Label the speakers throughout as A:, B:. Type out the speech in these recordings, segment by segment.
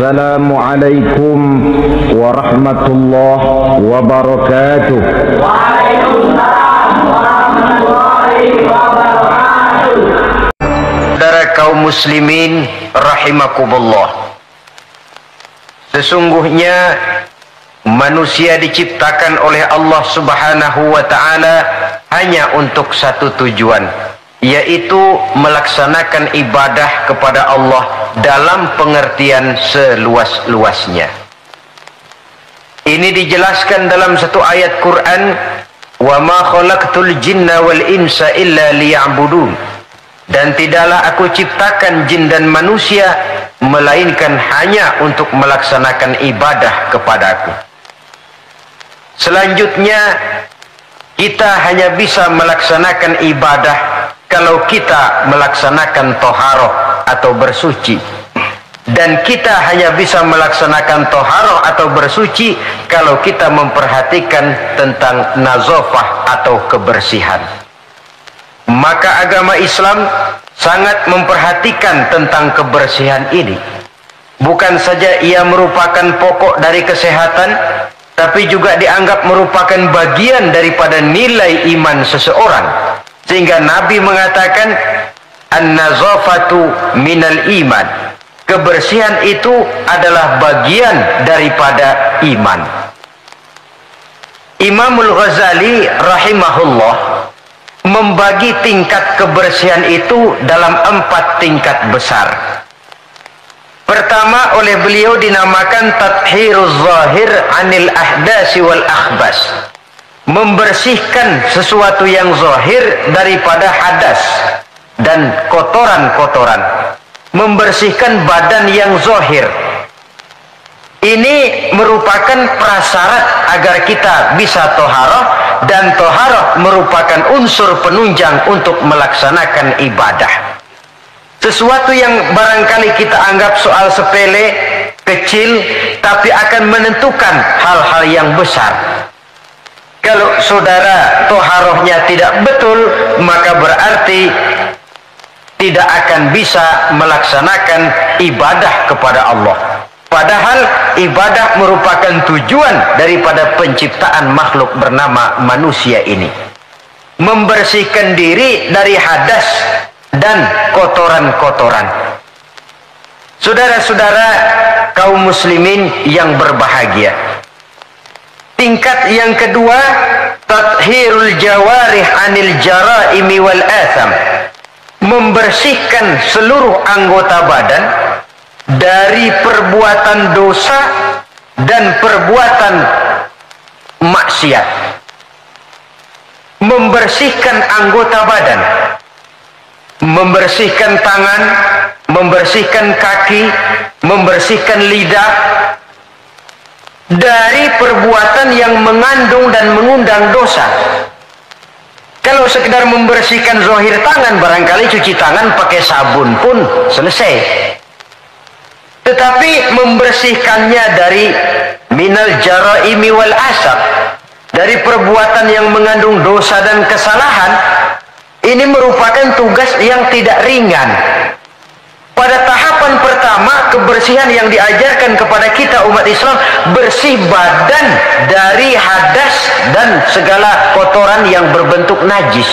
A: Assalamualaikum warahmatullahi wabarakatuh.
B: Waalaikumsalam warahmatullahi wabarakatuh.
C: Saudara kaum muslimin rahimakumullah, sesungguhnya manusia diciptakan oleh Allah Subhanahu wa ta'ala hanya untuk satu tujuan, yaitu melaksanakan ibadah kepada Allah dalam pengertian seluas-luasnya. Ini dijelaskan dalam satu ayat Quran, "Wa ma khalaqtul jinna wal insa illa liya'budun." Dan tidaklah aku ciptakan jin dan manusia melainkan hanya untuk melaksanakan ibadah kepadaku. Selanjutnya, kita hanya bisa melaksanakan ibadah kalau kita melaksanakan toharoh atau bersuci. Dan kita hanya bisa melaksanakan toharoh atau bersuci kalau kita memperhatikan tentang nazafah atau kebersihan. Maka agama Islam sangat memperhatikan tentang kebersihan ini. Bukan saja ia merupakan pokok dari kesehatan, tapi juga dianggap merupakan bagian daripada nilai iman seseorang. Sehingga Nabi mengatakan, "An-nazafatu minal iman." Kebersihan itu adalah bagian daripada iman. Imamul Ghazali rahimahullah membagi tingkat kebersihan itu dalam 4 tingkat besar. Pertama, oleh beliau dinamakan tathhiruz zahir anil ahdasi wal akhbas. Membersihkan sesuatu yang zahir daripada hadas dan kotoran-kotoran. Membersihkan badan yang zahir. Ini merupakan prasyarat agar kita bisa toharoh, dan toharoh merupakan unsur penunjang untuk melaksanakan ibadah. Sesuatu yang barangkali kita anggap soal sepele, kecil, tapi akan menentukan hal-hal yang besar. Kalau saudara toharohnya tidak betul, maka berarti tidak akan bisa melaksanakan ibadah kepada Allah. Padahal ibadah merupakan tujuan daripada penciptaan makhluk bernama manusia ini. Membersihkan diri dari hadas dan kotoran-kotoran. Saudara-saudara kaum muslimin yang berbahagia, tingkat yang kedua, tathhirul jawarih anil jaraimi wal atham. Membersihkan seluruh anggota badan dari perbuatan dosa dan perbuatan maksiat. Membersihkan anggota badan, membersihkan tangan, membersihkan kaki, membersihkan lidah dari perbuatan yang mengandung dan mengundang dosa. Kalau sekedar membersihkan zahir tangan, barangkali cuci tangan pakai sabun pun selesai. Tetapi membersihkannya dari minal jaraimi wal asab, dari perbuatan yang mengandung dosa dan kesalahan, ini merupakan tugas yang tidak ringan. Pada tahapan pertama, kebersihan yang diajarkan kepada kita umat Islam, bersih badan dari hadas dan segala kotoran yang berbentuk najis.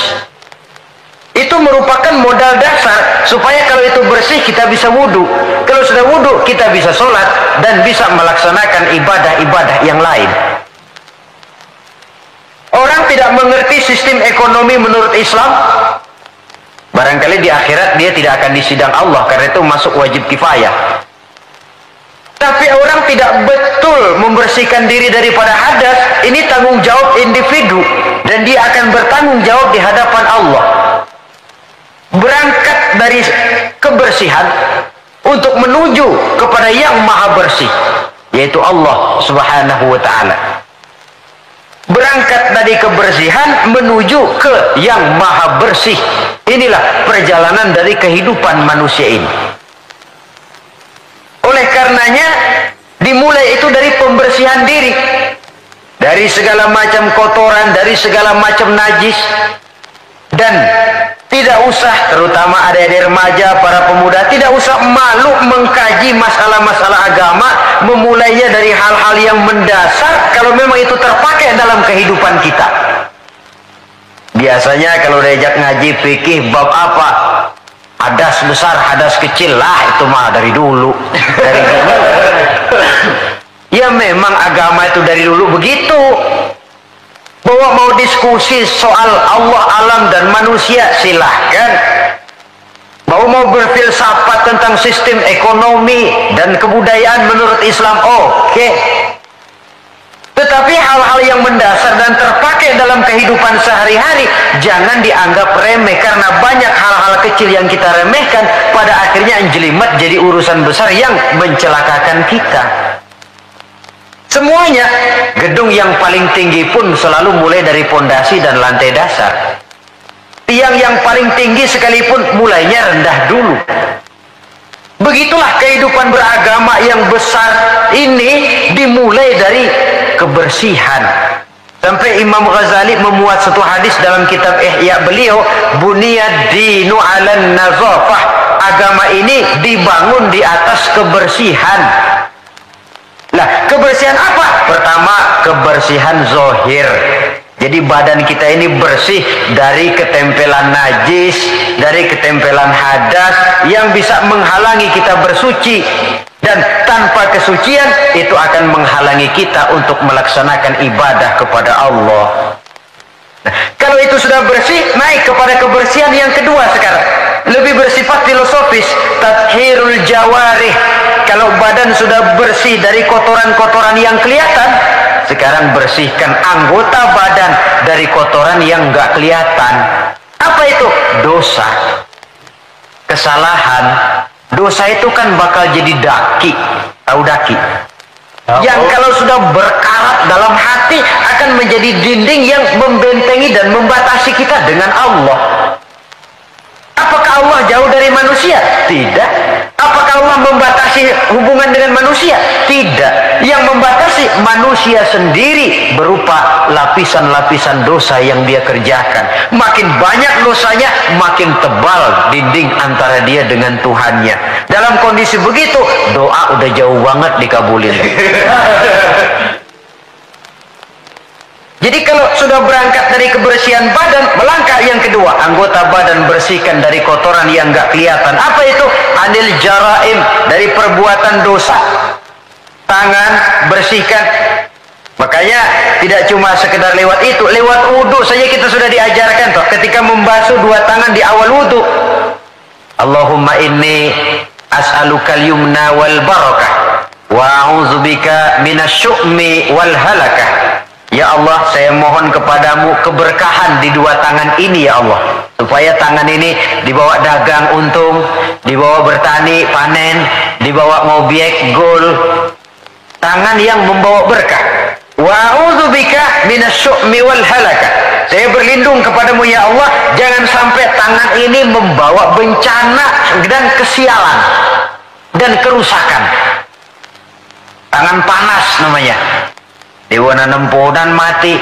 C: Itu merupakan modal dasar supaya kalau itu bersih kita bisa wudhu. Kalau sudah wudhu kita bisa sholat dan bisa melaksanakan ibadah-ibadah yang lain. Orang tidak mengerti sistem ekonomi menurut Islam, barangkali di akhirat dia tidak akan disidang Allah, karena itu masuk wajib kifayah. Tapi orang tidak betul membersihkan diri daripada hadas, ini tanggung jawab individu, dan dia akan bertanggung jawab di hadapan Allah. Berangkat dari kebersihan untuk menuju kepada yang maha bersih, yaitu Allah Subhanahu wa ta'ala. Berangkat dari kebersihan menuju ke yang maha bersih. Inilah perjalanan dari kehidupan manusia ini. Oleh karenanya dimulai itu dari pembersihan diri, dari segala macam kotoran, dari segala macam najis. Dan tidak usah, terutama adik-adik remaja, para pemuda, tidak usah malu mengkaji masalah-masalah agama memulainya dari hal-hal yang mendasar kalau memang itu terpakai dalam kehidupan kita. Biasanya kalau diajak ngaji fikih bab apa? Hadas besar, hadas kecil lah, itu mah dari dulu. Dari dulu. Ya memang agama itu dari dulu begitu. Bahwa mau diskusi soal Allah, alam dan manusia silahkan. Bahwa mau berfilsafat tentang sistem ekonomi dan kebudayaan menurut Islam, oke. Tetapi hal-hal yang mendasar dan terpakai dalam kehidupan sehari-hari jangan dianggap remeh, karena banyak hal-hal kecil yang kita remehkan pada akhirnya menjelimet jadi urusan besar yang mencelakakan kita. Semuanya, gedung yang paling tinggi pun selalu mulai dari pondasi dan lantai dasar. Tiang yang paling tinggi sekalipun mulainya rendah dulu. Begitulah kehidupan beragama yang besar ini dimulai dari kebersihan. Sampai Imam Ghazali memuat satu hadis dalam kitab Ihya beliau, buniyad dinu 'alan nazafah. Agama ini dibangun di atas kebersihan. Nah, kebersihan apa? Pertama, kebersihan zohir. Jadi badan kita ini bersih dari ketempelan najis, dari ketempelan hadas yang bisa menghalangi kita bersuci. Dan tanpa kesucian itu akan menghalangi kita untuk melaksanakan ibadah kepada Allah. Nah, kalau itu sudah bersih, naik kepada kebersihan yang kedua sekarang. Lebih bersifat filosofis, tathhirul jawarih. Kalau badan sudah bersih dari kotoran-kotoran yang kelihatan, sekarang bersihkan anggota badan dari kotoran yang nggak kelihatan. Apa itu? Dosa, kesalahan. Dosa itu kan bakal jadi daki. Tahu daki? Yang kalau sudah berkarat dalam hati akan menjadi dinding yang membentengi dan membatasi kita dengan Allah. Apakah Allah jauh dari manusia? Tidak. Apakah Allah membatasi hubungan dengan manusia? Tidak. Yang membatasi manusia sendiri berupa lapisan-lapisan dosa yang dia kerjakan. Makin banyak dosanya, makin tebal dinding antara dia dengan Tuhannya. Dalam kondisi begitu, doa udah jauh banget dikabulin. Jadi kalau sudah berangkat dari kebersihan badan, melangkah yang kedua, anggota badan bersihkan dari kotoran yang nggak kelihatan. Apa itu? Anil jaraim, dari perbuatan dosa. Tangan bersihkan. Makanya tidak cuma sekedar lewat itu, lewat wudhu saja kita sudah diajarkan toh. Ketika membasuh dua tangan di awal wudhu, Allahumma inni as'alukal yumna wal barakah wa a'udzubika minasyu'mi wal halakah. Ya Allah, saya mohon kepadamu keberkahan di dua tangan ini ya Allah. Supaya tangan ini dibawa dagang untung, dibawa bertani panen, dibawa ngobiek gol. Tangan yang membawa berkah. Wa a'udzubika minasyu'mi wal halakah. Saya berlindung kepadamu ya Allah, jangan sampai tangan ini membawa bencana dan kesialan dan kerusakan. Tangan panas namanya. Diwana nempodan mati,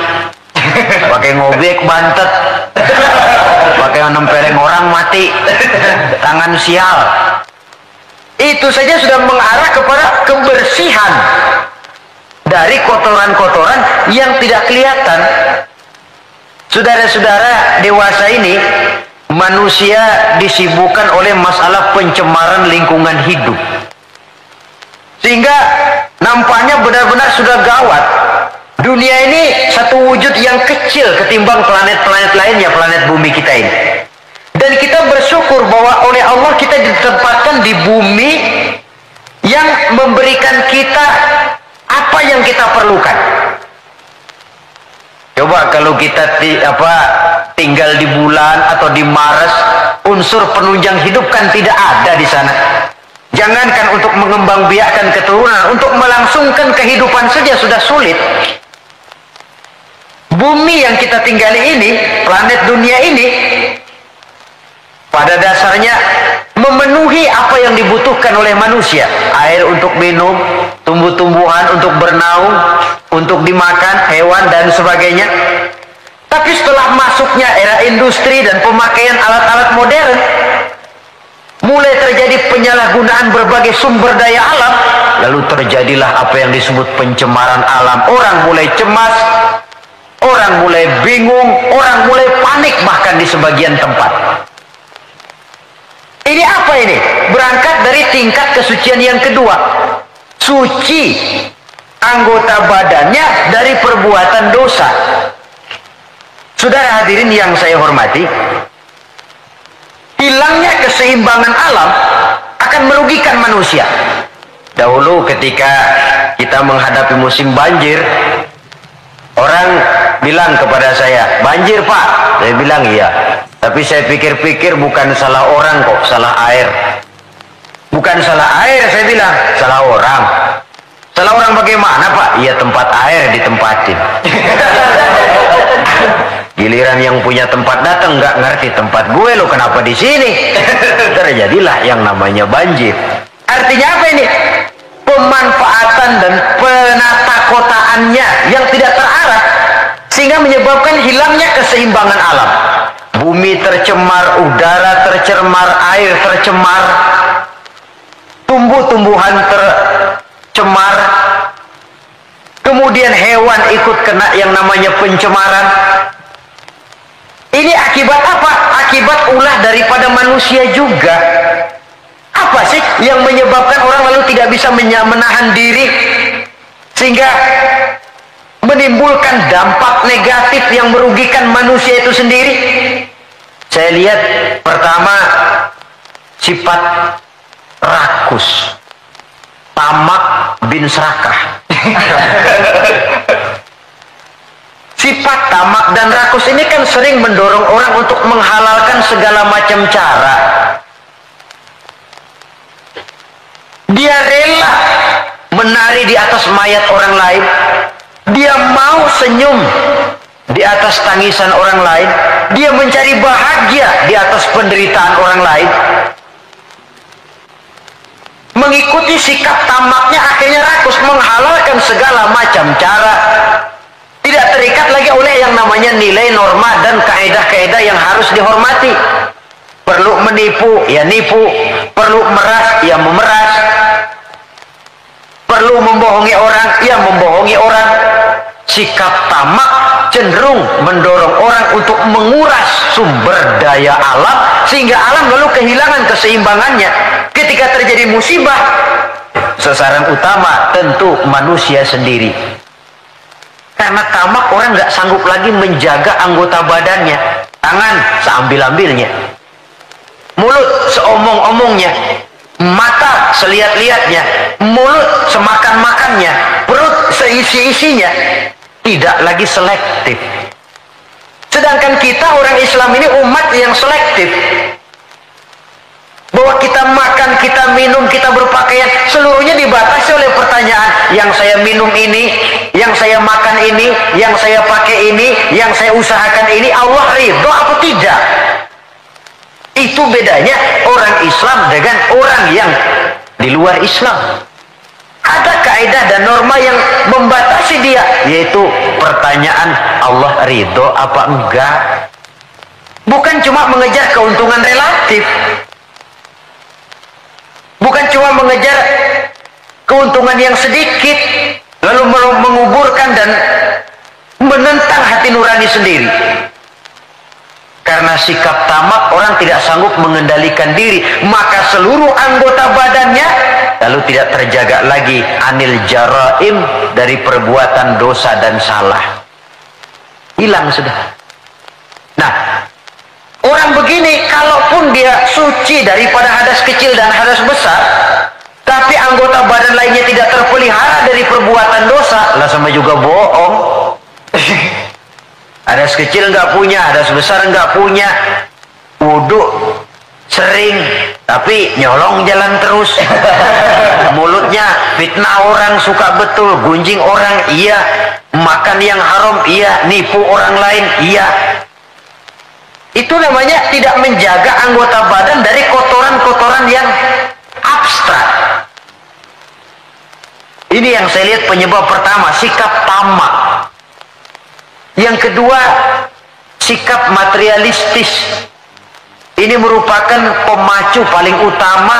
C: pakai ngobek bantet, pakai nempeleng orang mati, tangan sial. Itu saja sudah mengarah kepada kebersihan dari kotoran-kotoran yang tidak kelihatan. Saudara-saudara dewasa ini, manusia disibukkan oleh masalah pencemaran lingkungan hidup, sehingga nampaknya benar-benar sudah gawat. Dunia ini satu wujud yang kecil ketimbang planet-planet lainnya, planet bumi kita ini. Dan kita bersyukur bahwa oleh Allah kita ditempatkan di bumi yang memberikan kita apa yang kita perlukan. Coba kalau kita tinggal di bulan atau di Mars, unsur penunjang hidup kan tidak ada di sana. Jangankan untuk mengembangbiakkan keturunan, untuk melangsungkan kehidupan saja sudah sulit. Bumi yang kita tinggali ini, planet dunia ini, pada dasarnya memenuhi apa yang dibutuhkan oleh manusia. Air untuk minum, tumbuh-tumbuhan untuk bernaung, untuk dimakan, hewan dan sebagainya. Tapi setelah masuknya era industri dan pemakaian alat-alat modern, mulai terjadi penyalahgunaan berbagai sumber daya alam. lalu terjadilah apa yang disebut pencemaran alam. Orang mulai cemas, orang mulai bingung, orang mulai panik bahkan di sebagian tempat. Ini apa ini? Berangkat dari tingkat kesucian yang kedua. Suci anggota badannya dari perbuatan dosa. Saudara hadirin yang saya hormati, hilangnya keseimbangan alam akan merugikan manusia. Dahulu ketika kita menghadapi musim banjir, orang bilang kepada saya, "Banjir Pak." Saya bilang iya. Tapi saya pikir-pikir bukan salah orang kok, salah air. Bukan salah air, saya bilang, salah orang. Salah orang bagaimana Pak? Iya, tempat air ditempatin. Giliran yang punya tempat datang nggak ngerti tempat gue lo kenapa di sini. Terjadilah yang namanya banjir. Artinya apa ini? Pemanfaatan dan penata kotaannya yang tidak terarah sehingga menyebabkan hilangnya keseimbangan alam. Bumi tercemar, udara tercemar, air tercemar, tumbuh-tumbuhan tercemar, kemudian hewan ikut kena yang namanya pencemaran. Ini akibat apa? Akibat ulah daripada manusia juga. Apa sih yang menyebabkan orang lalu tidak bisa menahan diri sehingga menimbulkan dampak negatif yang merugikan manusia itu sendiri? Saya lihat pertama sifat rakus, tamak bin serakah. Sifat tamak dan rakus ini kan sering mendorong orang untuk menghalalkan segala macam cara. Dia rela menari di atas mayat orang lain. Dia mau senyum di atas tangisan orang lain. Dia mencari bahagia di atas penderitaan orang lain. Mengikuti sikap tamaknya akhirnya rakus, menghalalkan segala macam cara. Tidak terikat lagi oleh yang namanya nilai, norma, dan kaedah-kaedah yang harus dihormati. Perlu menipu, ya nipu. Perlu meras, ya memeras. Perlu membohongi orang, ya membohongi orang. Sikap tamak cenderung mendorong orang untuk menguras sumber daya alam, sehingga alam lalu kehilangan keseimbangannya. Ketika terjadi musibah, sasaran utama tentu manusia sendiri. Karena tamak, orang nggak sanggup lagi menjaga anggota badannya. Tangan seambil-ambilnya, mulut seomong-omongnya, mata selihat-lihatnya, mulut semakan-makannya, perut seisi-isinya. Tidak lagi selektif. Sedangkan kita orang Islam ini umat yang selektif. Bahwa kita makan, kita minum, kita berpakaian, seluruhnya dibatasi oleh pertanyaan, yang saya minum ini, yang saya makan ini, yang saya pakai ini, yang saya usahakan ini, Allah ridho apa tidak? Itu bedanya orang Islam dengan orang yang di luar Islam. Ada kaidah dan norma yang membatasi dia, yaitu pertanyaan Allah ridho apa enggak. Bukan cuma mengejar keuntungan relatif, bukan cuma mengejar keuntungan yang sedikit lalu menguburkan dan menentang hati nurani sendiri. Karena sikap tamak, orang tidak sanggup mengendalikan diri, maka seluruh anggota badannya lalu tidak terjaga lagi anil jaraim, dari perbuatan dosa dan salah. Hilang sudah. Nah, orang begini kalaupun dia suci daripada hadas kecil dan hadas besar, tapi anggota badan lainnya tidak terpelihara dari perbuatan dosa, lah sama juga bohong. Hadas kecil nggak punya, hadas besar nggak punya, wudhu sering tapi nyolong jalan terus. Mulutnya fitnah orang, suka betul, gunjing orang, iya. Makan yang haram, iya. Nipu orang lain, iya. Itu namanya tidak menjaga anggota badan dari kotoran-kotoran yang abstrak. Ini yang saya lihat penyebab pertama, sikap tamak. Yang kedua, sikap materialistis. Ini merupakan pemacu paling utama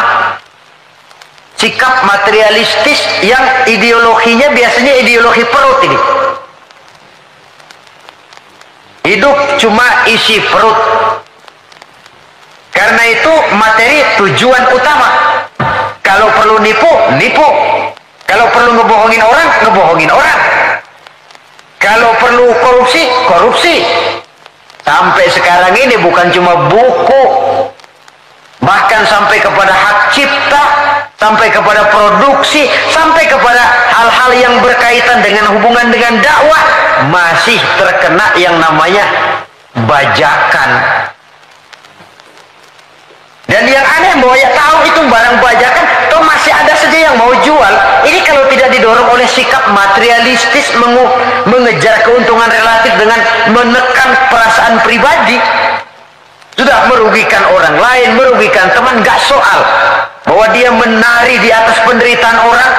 C: sikap materialistis yang ideologinya biasanya ideologi perut ini. Hidup cuma isi perut. Karena itu materi tujuan utama. Kalau perlu nipu, nipu. Kalau perlu ngebohongin orang, ngebohongin orang. Kalau perlu korupsi, korupsi. Sampai sekarang ini bukan cuma buku, bahkan sampai kepada hak cipta, sampai kepada produksi, sampai kepada hal-hal yang berkaitan dengan hubungan dengan dakwah, masih terkena yang namanya bajakan. Dan yang aneh bahwa ya tahu itu barang bajakan, toh masih ada saja yang mau jual. Ini kalau tidak didorong oleh sikap materialistis, mengejar keuntungan relatif dengan menekan perasaan pribadi, sudah merugikan orang lain, merugikan teman, gak soal. Bahwa dia menari di atas penderitaan orang,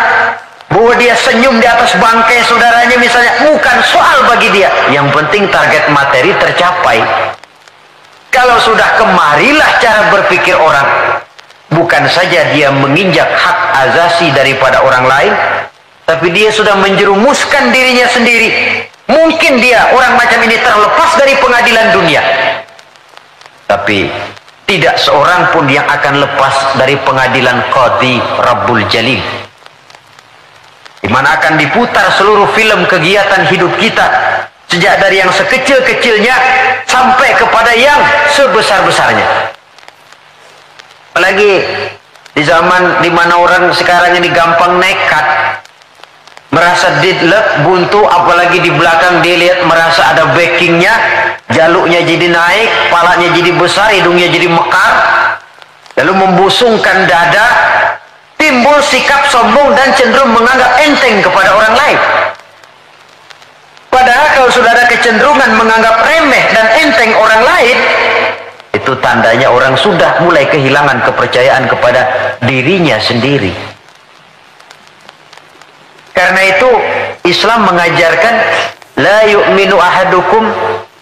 C: bahwa dia senyum di atas bangkai saudaranya misalnya, bukan soal bagi dia. Yang penting target materi tercapai. Kalau sudah kemarilah cara berpikir orang, bukan saja dia menginjak hak azasi daripada orang lain, tapi dia sudah menjerumuskan dirinya sendiri. Mungkin dia orang macam ini terlepas dari pengadilan dunia, tapi tidak seorang pun yang akan lepas dari pengadilan Qadhi Rabbul Jalil, di mana akan diputar seluruh film kegiatan hidup kita, sejak dari yang sekecil-kecilnya sampai kepada yang sebesar-besarnya. Apalagi di zaman di mana orang sekarang ini gampang nekat, merasa deadlock, buntu, apalagi di belakang dia lihat merasa ada backingnya, jaluknya jadi naik, kepalanya jadi besar, hidungnya jadi mekar, lalu membusungkan dada, timbul sikap sombong dan cenderung menganggap enteng kepada orang lain. Padahal kalau sudah ada kecenderungan menganggap remeh dan enteng orang lain, itu tandanya orang sudah mulai kehilangan kepercayaan kepada dirinya sendiri. Karena itu Islam mengajarkan la yu'minu ahadukum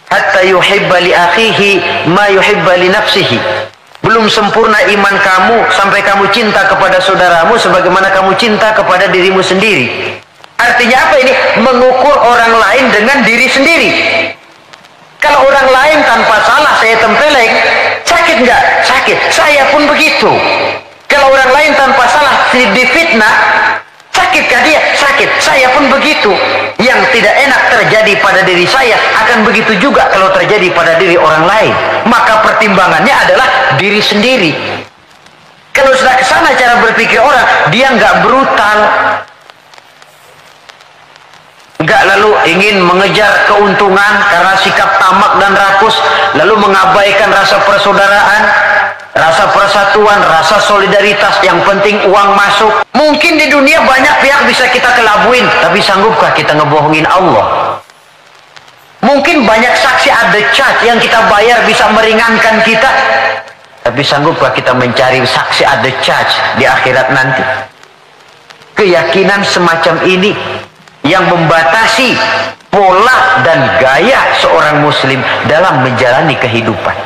C: hatta yuhibba li akhihi ma yuhibba li nafsihi. Belum sempurna iman kamu sampai kamu cinta kepada saudaramu sebagaimana kamu cinta kepada dirimu sendiri. Artinya apa ini? Mengukur orang lain dengan diri sendiri. Kalau orang lain tanpa salah saya tempeleng, sakit nggak? Sakit. Saya pun begitu. Kalau orang lain tanpa salah difitnah, sakitkah dia? Sakit. Saya pun begitu. Yang tidak enak terjadi pada diri saya akan begitu juga kalau terjadi pada diri orang lain. Maka pertimbangannya adalah diri sendiri. Kalau sudah kesana cara berpikir orang, dia nggak brutal, nggak lalu ingin mengejar keuntungan karena sikap tamak dan rakus, lalu mengabaikan rasa persaudaraan, rasa persatuan, rasa solidaritas. Yang penting uang masuk. Mungkin di dunia banyak pihak bisa kita kelabuin, tapi sanggupkah kita ngebohongin Allah? Mungkin banyak saksi ada charge yang kita bayar bisa meringankan kita, tapi sanggupkah kita mencari saksi ada charge di akhirat nanti? Keyakinan semacam ini yang membatasi pola dan gaya seorang muslim dalam menjalani kehidupan.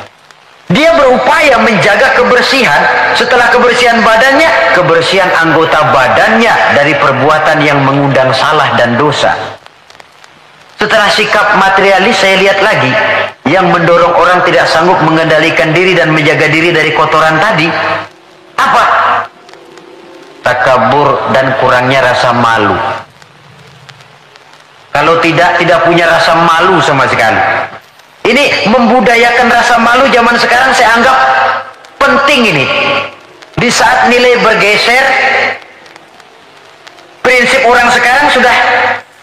C: Dia berupaya menjaga kebersihan, setelah kebersihan badannya, kebersihan anggota badannya dari perbuatan yang mengundang salah dan dosa. Setelah sikap materialis, saya lihat lagi yang mendorong orang tidak sanggup mengendalikan diri dan menjaga diri dari kotoran tadi. Apa? Takabur dan kurangnya rasa malu. Kalau tidak punya rasa malu sama sekali. Ini membudayakan rasa malu zaman sekarang saya anggap penting ini. Di saat nilai bergeser, prinsip orang sekarang sudah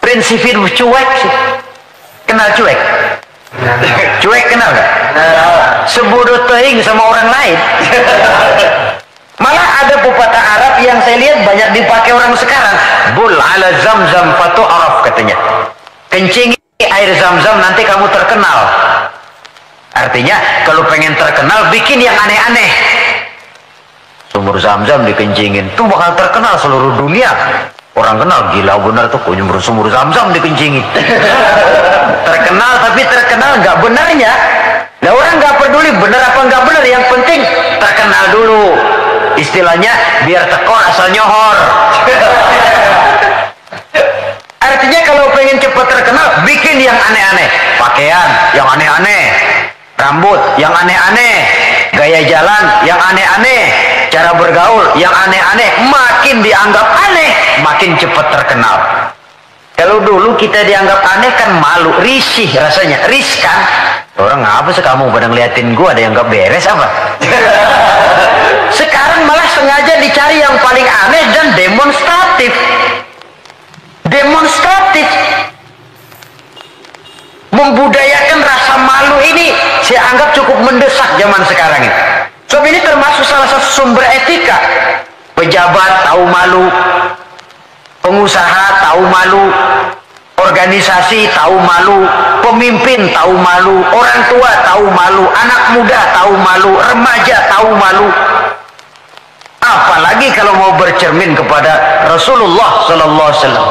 C: prinsip hidup cuek sih. Kenal cuek? Cuek kenal gak? Sebodoh teing sama orang lain. Malah ada pepatah Arab yang saya lihat banyak dipakai orang sekarang. Bul ala zamzam fatu araf katanya. Kencingi air zam-zam nanti kamu terkenal. Artinya kalau pengen terkenal bikin yang aneh-aneh. Sumur zam-zam dikencingin tuh bakal terkenal seluruh dunia. Orang kenal gila benar tuh kok nyumur sumur zam-zam dikencingin. Terkenal tapi terkenal nggak benarnya. Nah orang nggak peduli benar apa nggak benar, yang penting terkenal dulu. Istilahnya biar tekor asal nyohor. Artinya kalau pengen cepat terkenal, bikin yang aneh-aneh. Pakaian yang aneh-aneh, rambut yang aneh-aneh, gaya jalan yang aneh-aneh, cara bergaul yang aneh-aneh. Makin dianggap aneh, makin cepat terkenal. Kalau dulu kita dianggap aneh kan malu, risih rasanya, riskan. Orang apa sih kamu pada ngeliatin gua, ada yang gak beres apa? Sekarang malah sengaja dicari yang paling aneh dan demonstratif. Demonstratif. Membudayakan rasa malu ini saya anggap cukup mendesak zaman sekarang ini. Sebab ini termasuk salah satu sumber etika. Pejabat tahu malu, pengusaha tahu malu, organisasi tahu malu, pemimpin tahu malu, orang tua tahu malu, anak muda tahu malu, remaja tahu malu. Apalagi kalau mau bercermin kepada Rasulullah sallallahu alaihi wasallam.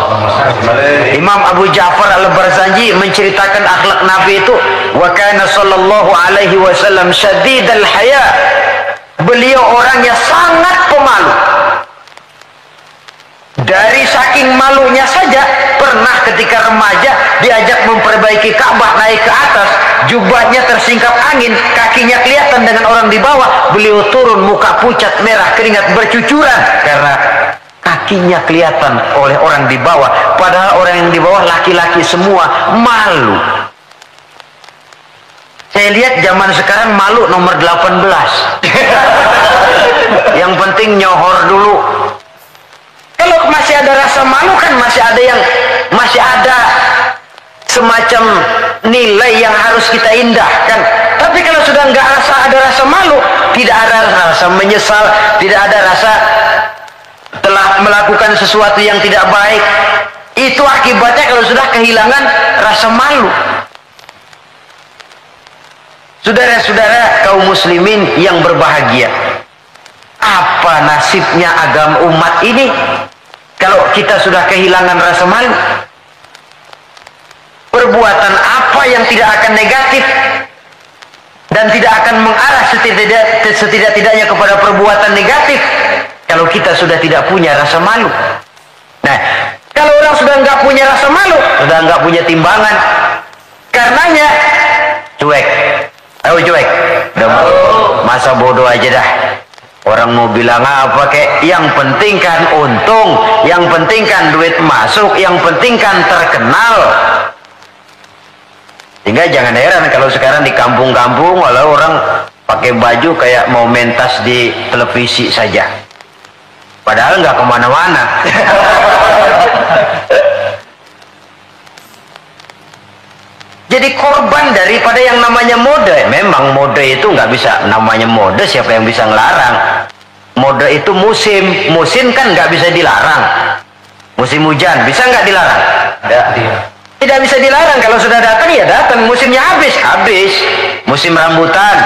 C: Imam Abu Ja'far Al-Barzanji menceritakan akhlak Nabi itu, wa kana sallallahu alaihi wasallam syadidal haya. Beliau orang yang sangat pemalu. Dari saking malunya saja, pernah ketika remaja diajak memperbaiki Ka'bah naik ke atas, jubahnya tersingkap angin, kakinya kelihatan dengan orang di bawah, beliau turun muka pucat merah, keringat bercucuran karena kakinya kelihatan oleh orang di bawah, padahal orang yang di bawah laki-laki semua, malu. Saya lihat zaman sekarang malu nomor 18. Yang penting nyohor dulu. Kalau masih ada rasa malu kan masih ada semacam nilai yang harus kita indahkan. Tapi kalau sudah nggak ada rasa malu, tidak ada rasa menyesal, tidak ada rasa telah melakukan sesuatu yang tidak baik, itu akibatnya kalau sudah kehilangan rasa malu. Saudara-saudara kaum muslimin yang berbahagia, apa nasibnya agama umat ini kalau kita sudah kehilangan rasa malu? Perbuatan apa yang tidak akan negatif dan tidak akan mengarah setidak-tidaknya kepada perbuatan negatif kalau kita sudah tidak punya rasa malu? Nah, kalau orang sudah nggak punya rasa malu, sudah nggak punya timbangan, karenanya cuek. Cuek. Udah masa bodoh aja dah. Orang mau bilang apa kek, yang penting kan untung, yang penting kan duit masuk, yang penting kan terkenal. Sehingga jangan heran kalau sekarang di kampung-kampung walau orang pakai baju kayak mau mentas di televisi saja, padahal nggak kemana-mana. Jadi korban daripada yang namanya mode. Memang mode itu nggak bisa, namanya mode siapa yang bisa ngelarang? Mode itu musim kan nggak bisa dilarang. Musim hujan bisa nggak dilarang? Tidak bisa dilarang. Kalau sudah datang ya datang. Musimnya habis. Musim rambutan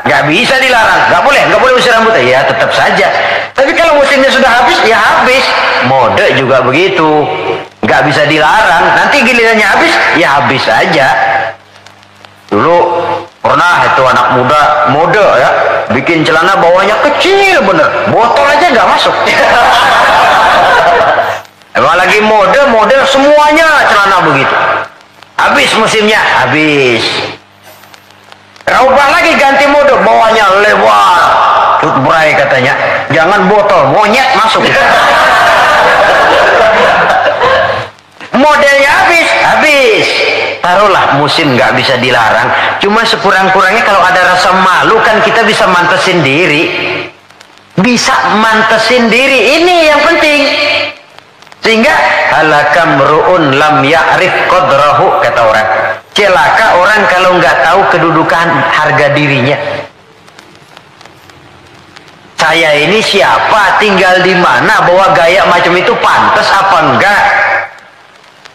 C: nggak bisa dilarang, nggak boleh musim rambutan, ya tetap saja. Tapi kalau musimnya sudah habis ya habis. Mode juga begitu, nggak bisa dilarang. Nanti gilirannya habis ya habis saja. Dulu pernah itu anak muda mode ya, bikin celana bawahnya kecil bener, botol aja nggak masuk. Emang lagi mode semuanya celana begitu. Habis musimnya habis. Ubah lagi ganti mode, bawahnya lebar, cutbray katanya, jangan botol, monyet masuk. Modelnya habis. Taruhlah musim nggak bisa dilarang, cuma sekurang-kurangnya kalau ada rasa malu kan kita bisa mantesin diri. Ini yang penting. Sehingga halakam ru'un lam ya'rif qadrahu, kata orang. Celaka orang kalau nggak tahu kedudukan harga dirinya. Saya ini siapa, tinggal di mana, bawa gaya macam itu pantas apa enggak?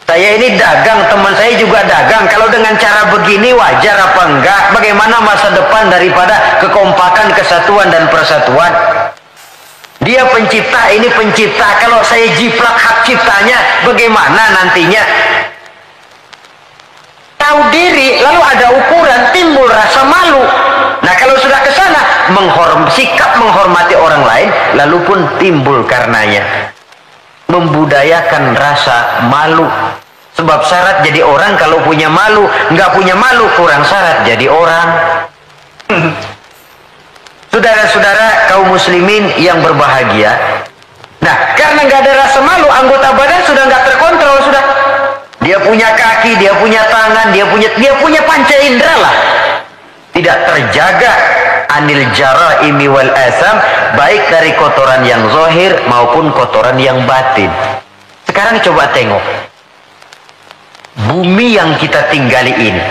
C: Saya ini dagang, teman saya juga dagang. Kalau dengan cara begini wajar apa enggak? Bagaimana masa depan daripada kekompakan, kesatuan dan persatuan? Dia pencipta, ini pencipta. Kalau saya jiplak hak ciptanya, bagaimana nantinya? Tahu diri, lalu ada ukuran, timbul rasa malu. Nah kalau sudah ke sana, sikap menghormati orang lain, lalu pun timbul karenanya membudayakan rasa malu. Sebab syarat jadi orang kalau punya malu, nggak punya malu kurang syarat jadi orang. Saudara-saudara kaum muslimin yang berbahagia, nah karena nggak ada rasa malu, anggota badan sudah nggak terkontrol, sudah. Dia punya kaki, dia punya tangan, dia punya panca indera lah. Tidak terjaga anil jaraimi wal asam, baik dari kotoran yang zahir maupun kotoran yang batin. Sekarang coba tengok bumi yang kita tinggali ini,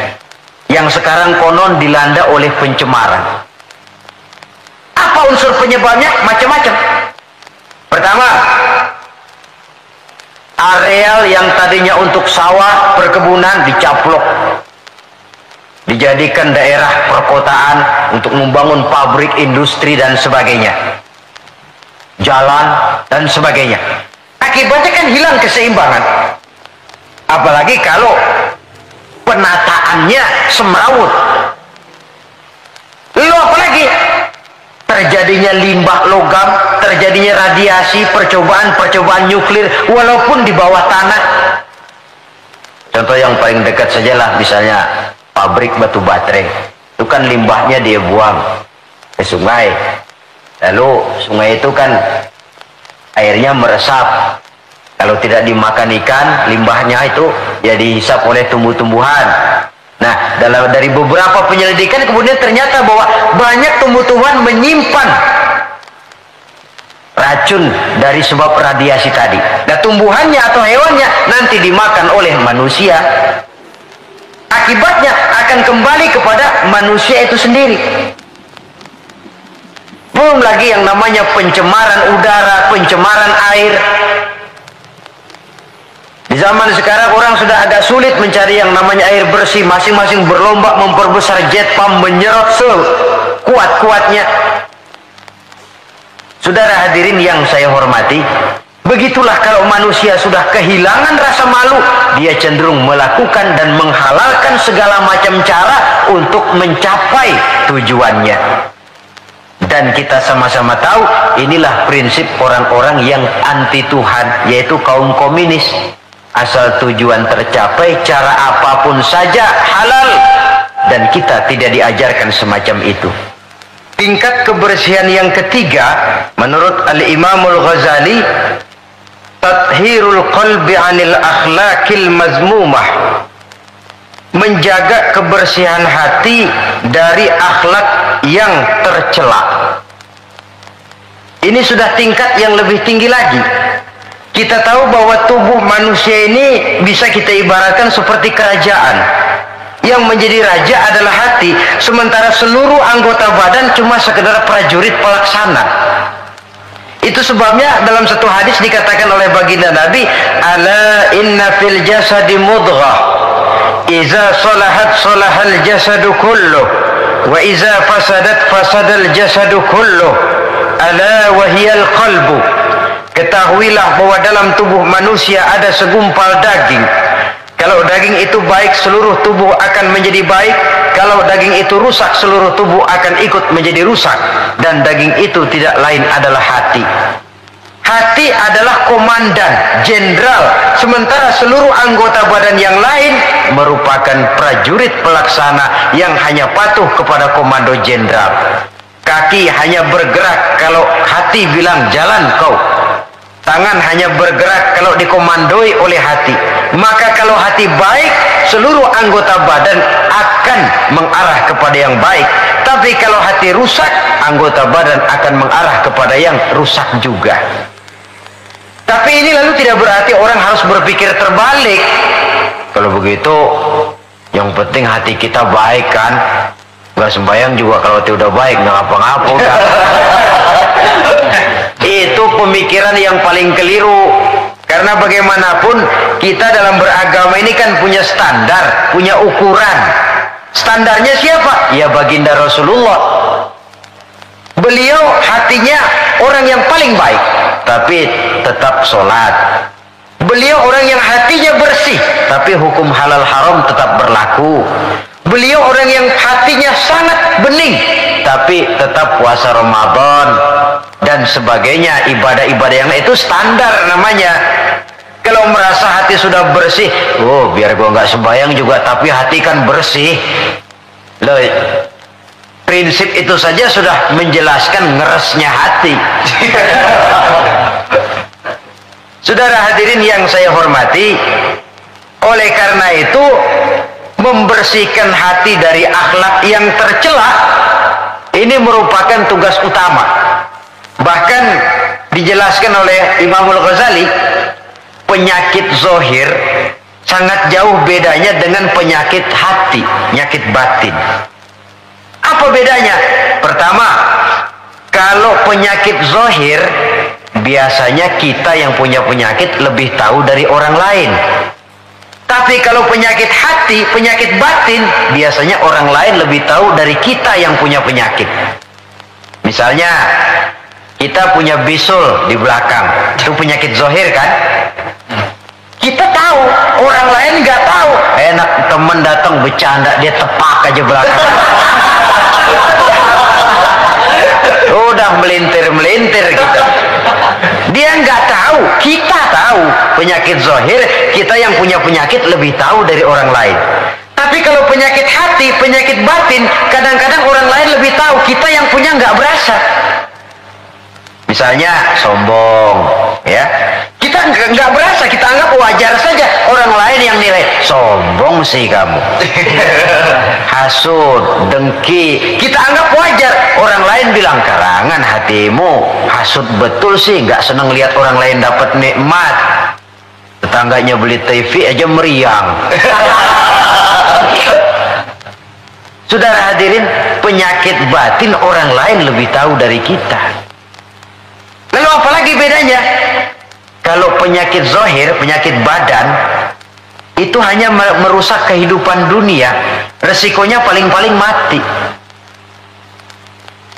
C: yang sekarang konon dilanda oleh pencemaran. Apa unsur penyebabnya? Macam-macam. Pertama, areal yang tadinya untuk sawah, perkebunan dicaplok, dijadikan daerah perkotaan untuk membangun pabrik, industri dan sebagainya, jalan dan sebagainya. Akibatnya kan hilang keseimbangan. Apalagi kalau penataannya semrawut. Lalu apalagi terjadinya limbah logam, terjadinya radiasi, percobaan nuklir walaupun di bawah tanah. Contoh yang paling dekat sajalah, misalnya pabrik batu baterai, itu kan limbahnya dia buang ke sungai, lalu sungai itu kan airnya meresap. Kalau tidak dimakan ikan, limbahnya itu ya dihisap oleh tumbuh-tumbuhan. Nah, dari beberapa penyelidikan kemudian ternyata bahwa banyak tumbuh-tumbuhan menyimpan racun dari sebab radiasi tadi. Nah, tumbuhannya atau hewannya nanti dimakan oleh manusia. Akibatnya akan kembali kepada manusia itu sendiri. Belum lagi yang namanya pencemaran udara, pencemaran air. Di zaman sekarang orang sudah agak sulit mencari yang namanya air bersih. Masing-masing berlomba memperbesar jet pump, menyerot sekuat-kuatnya. Saudara hadirin yang saya hormati, begitulah kalau manusia sudah kehilangan rasa malu, dia cenderung melakukan dan menghalalkan segala macam cara untuk mencapai tujuannya. Dan kita sama-sama tahu inilah prinsip orang-orang yang anti Tuhan, yaitu kaum komunis. Asal tujuan tercapai, cara apapun saja halal, dan kita tidak diajarkan semacam itu. Tingkat kebersihan yang ketiga menurut Al-Imamul Ghazali, tathhirul qalbi 'anil akhlaqil mazmumah, menjaga kebersihan hati dari akhlak yang tercela. Ini sudah tingkat yang lebih tinggi lagi. Kita tahu bahwa tubuh manusia ini bisa kita ibaratkan seperti kerajaan. Yang menjadi raja adalah hati, sementara seluruh anggota badan cuma sekedar prajurit pelaksana. Itu sebabnya dalam satu hadis dikatakan oleh baginda Nabi, ala inna fil jasadi mudghah, iza salahat salahal jasadu kulluh, wa iza fasadat fasadal jasadu kulluh, ala wahiyal qalbu. Ketahuilah bahwa dalam tubuh manusia ada segumpal daging. Kalau daging itu baik, seluruh tubuh akan menjadi baik. Kalau daging itu rusak, seluruh tubuh akan ikut menjadi rusak. Dan daging itu tidak lain adalah hati. Hati adalah komandan, jenderal. Sementara seluruh anggota badan yang lain merupakan prajurit pelaksana yang hanya patuh kepada komando jenderal. Kaki hanya bergerak kalau hati bilang jalan kau. Tangan hanya bergerak kalau dikomandoi oleh hati. Maka kalau hati baik, seluruh anggota badan akan mengarah kepada yang baik. Tapi kalau hati rusak, anggota badan akan mengarah kepada yang rusak juga. Tapi ini lalu tidak berarti orang harus berpikir terbalik. Kalau begitu, yang penting hati kita baik kan. Gak sembahyang juga kalau hati udah baik, nggak ngapa-ngapa udah. Itu pemikiran yang paling keliru. Karena bagaimanapun kita dalam beragama ini kan punya standar, punya ukuran. Standarnya siapa? Ya baginda Rasulullah. Beliau hatinya orang yang paling baik, tapi tetap sholat. Beliau orang yang hatinya bersih, tapi hukum halal haram tetap berlaku. Beliau orang yang hatinya sangat bening, tapi tetap puasa Ramadan dan sebagainya, ibadah-ibadah yang itu standar namanya. Kalau merasa hati sudah bersih, oh biar gua nggak sembahyang juga tapi hati kan bersih. Loh, prinsip itu saja sudah menjelaskan ngeresnya hati. Saudara hadirin yang saya hormati, oleh karena itu membersihkan hati dari akhlak yang tercela ini merupakan tugas utama. Bahkan dijelaskan oleh Imam Al-Ghazali, penyakit zohir sangat jauh bedanya dengan penyakit hati, penyakit batin. Apa bedanya? Pertama, kalau penyakit zohir biasanya kita yang punya penyakit lebih tahu dari orang lain. Tapi kalau penyakit hati, penyakit batin, biasanya orang lain lebih tahu dari kita yang punya penyakit. Misalnya, kita punya bisul di belakang, itu penyakit zohir kan? Kita tahu, orang lain nggak tahu. Enak temen datang bercanda, dia tepak aja belakang. Udah melintir-melintir kita. Dia nggak tahu, kita tahu. Penyakit zohir, kita yang punya penyakit lebih tahu dari orang lain. Tapi kalau penyakit hati, penyakit batin, kadang-kadang orang lain lebih tahu, kita yang punya nggak berasa. Misalnya sombong, ya. Kita nggak berasa, kita anggap wajar saja. Orang lain yang nilai, sombong sih kamu. Hasud, dengki, kita anggap wajar. Orang lain bilang, karangan hatimu, hasud betul sih, nggak seneng lihat orang lain dapat nikmat. Tetangganya beli TV aja meriang. Saudara hadirin, penyakit batin orang lain lebih tahu dari kita. Lalu apalagi bedanya? Kalau penyakit zohir, penyakit badan, itu hanya merusak kehidupan dunia, resikonya paling-paling mati.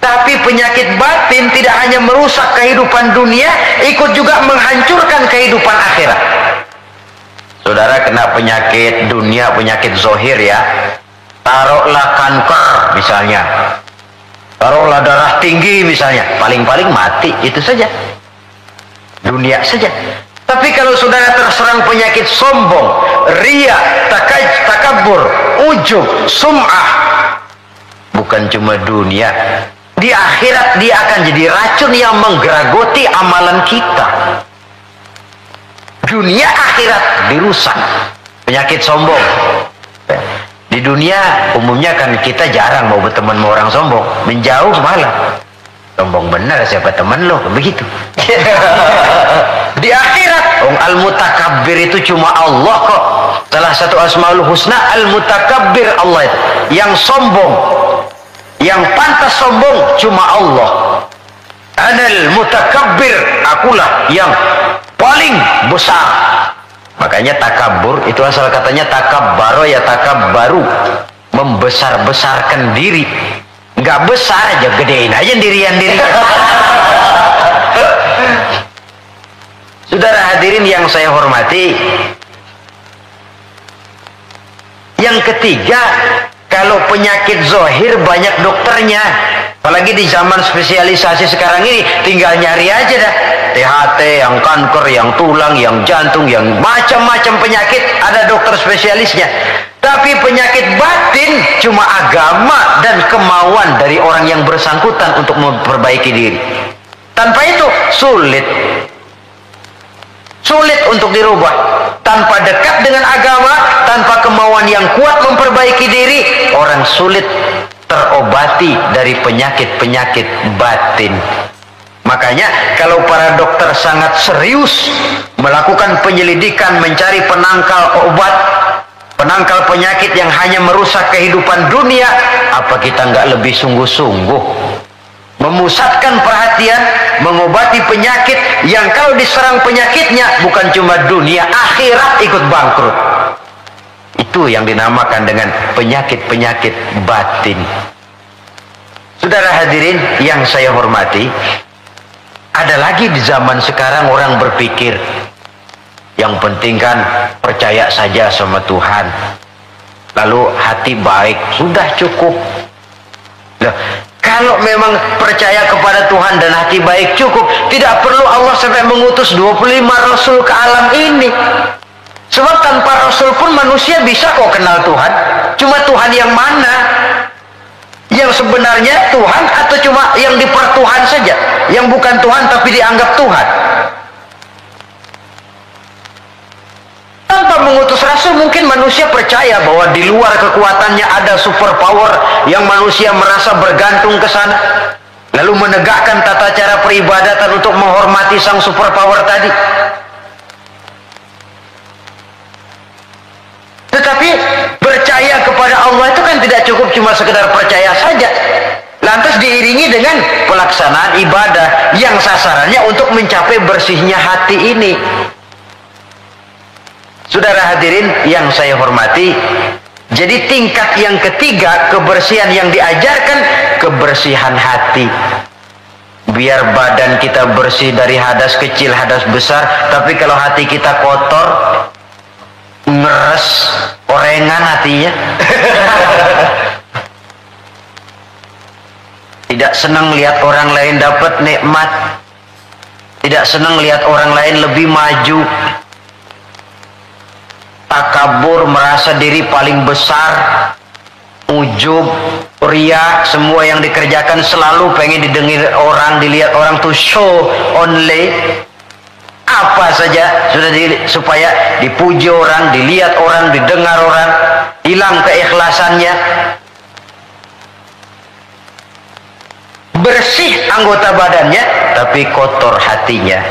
C: Tapi penyakit batin tidak hanya merusak kehidupan dunia, ikut juga menghancurkan kehidupan akhirat. Saudara kena penyakit dunia, penyakit zohir ya, taruhlah kanker misalnya, taruhlah darah tinggi misalnya, paling-paling mati, itu saja. Dunia saja. Tapi kalau saudara terserang penyakit sombong, ria, takabur, ujub, sum'ah, bukan cuma dunia, di akhirat dia akan jadi racun yang menggeragoti amalan kita. Dunia akhirat dirusak. Penyakit sombong. Di dunia umumnya kan kita jarang mau berteman sama orang sombong, menjauh malah. Sombong benar siapa teman lo, begitu. Di akhirat, al-mutakabbir itu cuma Allah kok. Salah satu asmaul husna al-mutakabbir, Allah itu. Yang sombong, yang pantas sombong cuma Allah. Anal mutakabbir, akulah yang paling besar. Makanya takabur itu asal katanya takabbaro ya takabbaru, membesar-besarkan diri. Nggak besar aja, gedein aja dirian-dirian. Saudara hadirin yang saya hormati, yang ketiga, kalau penyakit zohir banyak dokternya. Apalagi di zaman spesialisasi sekarang ini, tinggal nyari aja dah. THT, yang kanker, yang tulang, yang jantung, yang macam-macam penyakit, ada dokter spesialisnya. Tapi penyakit batin cuma agama dan kemauan dari orang yang bersangkutan untuk memperbaiki diri. Tanpa itu sulit untuk dirubah. Tanpa dekat dengan agama, tanpa kemauan yang kuat memperbaiki diri, orang sulit terobati dari penyakit-penyakit batin. Makanya kalau para dokter sangat serius melakukan penyelidikan, mencari penangkal obat, penangkal penyakit yang hanya merusak kehidupan dunia, apa kita nggak lebih sungguh-sungguh memusatkan perhatian, mengobati penyakit yang kalau diserang penyakitnya bukan cuma dunia, akhirat ikut bangkrut. Itu yang dinamakan dengan penyakit-penyakit batin. Saudara hadirin yang saya hormati, ada lagi di zaman sekarang orang berpikir, yang penting kan percaya saja sama Tuhan, lalu hati baik, sudah cukup. Loh, Kalau memang percaya kepada Tuhan dan hati baik cukup, tidak perlu Allah sampai mengutus 25 Rasul ke alam ini. Sebab tanpa Rasul pun manusia bisa kok kenal Tuhan. Cuma Tuhan yang mana? Yang sebenarnya Tuhan atau cuma yang dipertuhan saja? Yang bukan Tuhan tapi dianggap Tuhan? Tanpa mengutus Rasul mungkin manusia percaya bahwa di luar kekuatannya ada super power yang manusia merasa bergantung ke sana. Lalu menegakkan tata cara peribadatan untuk menghormati sang super power tadi. Tetapi percaya kepada Allah itu kan tidak cukup cuma sekedar percaya saja. Lantas diiringi dengan pelaksanaan ibadah yang sasarannya untuk mencapai bersihnya hati ini. Saudara hadirin yang saya hormati, jadi tingkat yang ketiga kebersihan yang diajarkan, kebersihan hati. Biar badan kita bersih dari hadas kecil, hadas besar, tapi kalau hati kita kotor, ngeres, orengan hatinya. Tidak senang lihat orang lain dapat nikmat, tidak senang lihat orang lain lebih maju, takabur, merasa diri paling besar, ujub, ria, semua yang dikerjakan selalu pengen didengar orang, dilihat orang, tuh show only. Apa saja sudah supaya dipuji orang, dilihat orang, didengar orang, hilang keikhlasannya. Bersih anggota badannya tapi kotor hatinya.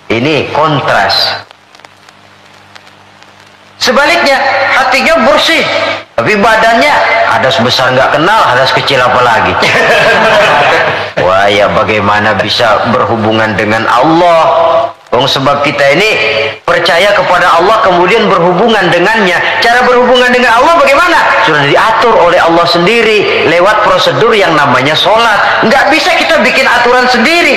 C: Ini kontras. Sebaliknya, hatinya bersih tapi badannya hadas besar nggak kenal, hadas kecil apalagi. Wah, ya bagaimana bisa berhubungan dengan Allah? Sebab kita ini percaya kepada Allah kemudian berhubungan dengannya. Cara berhubungan dengan Allah bagaimana? Sudah diatur oleh Allah sendiri lewat prosedur yang namanya sholat. Nggak bisa kita bikin aturan sendiri.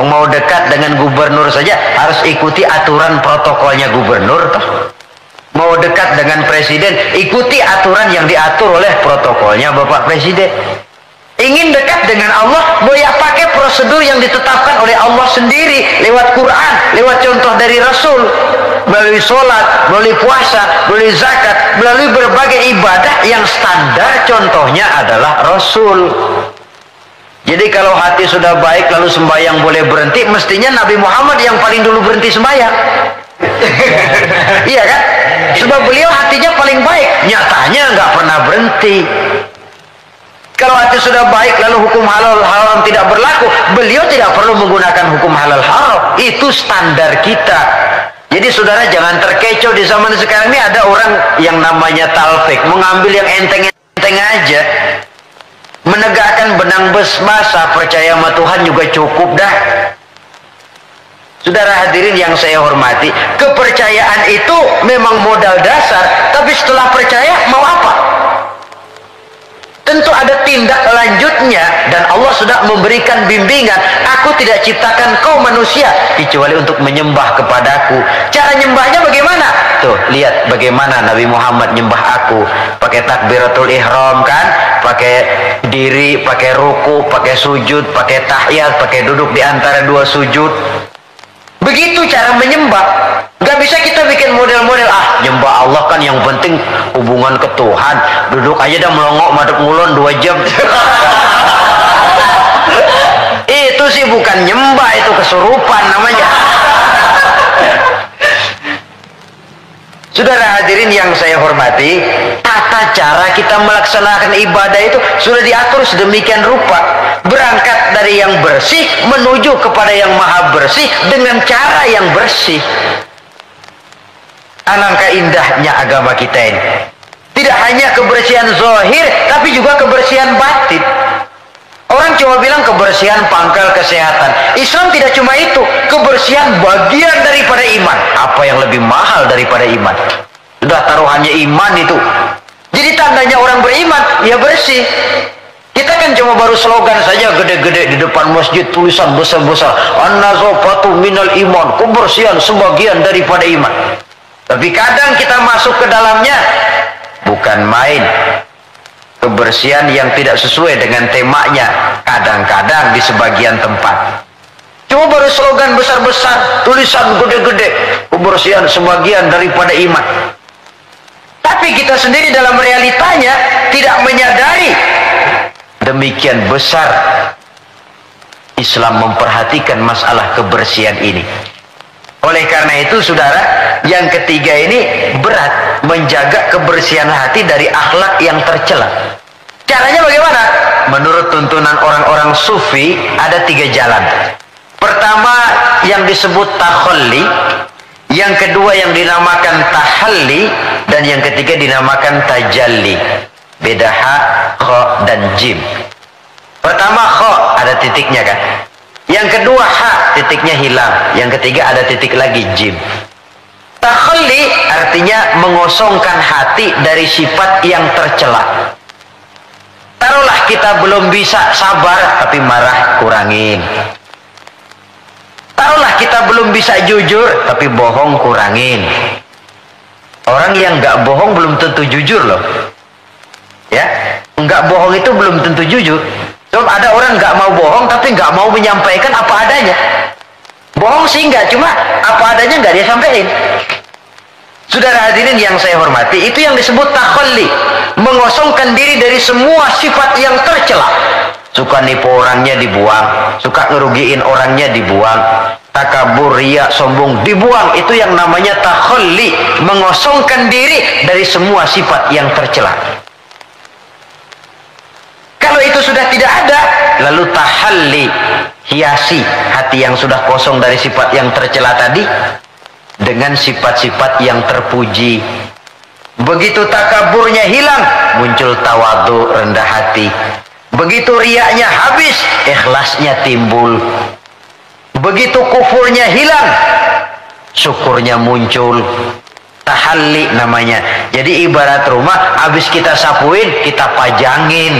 C: Mau dekat dengan gubernur saja harus ikuti aturan protokolnya gubernur toh. Mau dekat dengan presiden, ikuti aturan yang diatur oleh protokolnya Bapak Presiden. Ingin dekat dengan Allah, boleh pakai prosedur yang ditetapkan oleh Allah sendiri lewat Quran, lewat contoh dari Rasul, melalui sholat, melalui puasa, melalui zakat, melalui berbagai ibadah yang standar contohnya adalah Rasul. Jadi kalau hati sudah baik lalu sembahyang boleh berhenti, mestinya Nabi Muhammad yang paling dulu berhenti sembahyang. Iya kan? Sebab beliau hatinya paling baik, nyatanya nggak pernah berhenti. Kalau hati sudah baik lalu hukum halal haram tidak berlaku, beliau tidak perlu menggunakan hukum halal haram. Itu standar kita. Jadi saudara jangan terkecoh, di zaman sekarang ini ada orang yang namanya talfik, mengambil yang enteng-enteng aja, menegakkan benang basah, percaya sama Tuhan juga cukup dah. Saudara hadirin yang saya hormati, kepercayaan itu memang modal dasar, tapi setelah percaya mau apa? Tentu ada tindak lanjutnya, dan Allah sudah memberikan bimbingan. Aku tidak ciptakan kau manusia kecuali untuk menyembah kepadaku. Cara nyembahnya bagaimana? Tuh, lihat bagaimana Nabi Muhammad nyembah aku. Pakai takbiratul ihram kan? Pakai diri, pakai ruku, pakai sujud, pakai tahiyat, pakai duduk di antara dua sujud. Begitu cara menyembah. Gak bisa kita bikin model-model, nyembah Allah kan yang penting hubungan ke Tuhan, duduk aja dah melongok madep ngulon 2 jam. Itu sih bukan nyembah, itu kesurupan namanya. Saudara hadirin yang saya hormati, tata cara kita melaksanakan ibadah itu sudah diatur sedemikian rupa, berangkat dari yang bersih menuju kepada yang maha bersih dengan cara yang bersih. Alangkah indahnya agama kita ini. Tidak hanya kebersihan zahir, tapi juga kebersihan batin. Orang cuma bilang kebersihan pangkal kesehatan. Islam tidak cuma itu, kebersihan bagian daripada iman. Apa yang lebih mahal daripada iman? Sudah taruhannya iman itu. Jadi tandanya orang beriman, ya bersih. Kita kan cuma baru slogan saja gede-gede di depan masjid, tulisan besar-besar, an-nazafatu minal iman, kebersihan sebagian daripada iman. Tapi kadang kita masuk ke dalamnya, bukan main. kebersihan yang tidak sesuai dengan temanya kadang-kadang di sebagian tempat. Cuma baru slogan besar-besar, tulisan gede-gede, kebersihan sebagian daripada iman. Tapi kita sendiri dalam realitanya tidak menyadari demikian besar Islam memperhatikan masalah kebersihan ini. Oleh karena itu saudara, yang ketiga ini berat, menjaga kebersihan hati dari akhlak yang tercela. Caranya bagaimana? Menurut tuntunan orang-orang sufi ada 3 jalan. Pertama yang disebut takhalli, yang kedua yang dinamakan tahalli, dan yang ketiga dinamakan tajalli. Beda ha, kha, dan jim. Pertama kha, ada titiknya kan? Yang kedua ha, titiknya hilang. Yang ketiga ada titik lagi, jim. Takhalli artinya mengosongkan hati dari sifat yang tercela. Taruhlah kita belum bisa sabar tapi marah, kurangin. Taruhlah kita belum bisa jujur tapi bohong, kurangin. Orang yang nggak bohong belum tentu jujur loh. Ya, nggak bohong itu belum tentu jujur. Sebab ada orang nggak mau bohong tapi nggak mau menyampaikan apa adanya. Bohong sih nggak, cuma apa adanya nggak dia sampaikan. Saudara hadirin yang saya hormati, itu yang disebut takhalli, mengosongkan diri dari semua sifat yang tercela. Suka nipu orangnya dibuang, suka ngerugiin orangnya dibuang, takabur, riya, sombong dibuang. Itu yang namanya takhalli, mengosongkan diri dari semua sifat yang tercela. Kalau itu sudah tidak ada, lalu tahalli, hiasi hati yang sudah kosong dari sifat yang tercela tadi dengan sifat-sifat yang terpuji. Begitu takaburnya hilang, muncul tawadu, rendah hati. Begitu riyanya habis, ikhlasnya timbul. Begitu kufurnya hilang, syukurnya muncul. Tahalli namanya. Jadi ibarat rumah, habis kita sapuin, kita pajangin,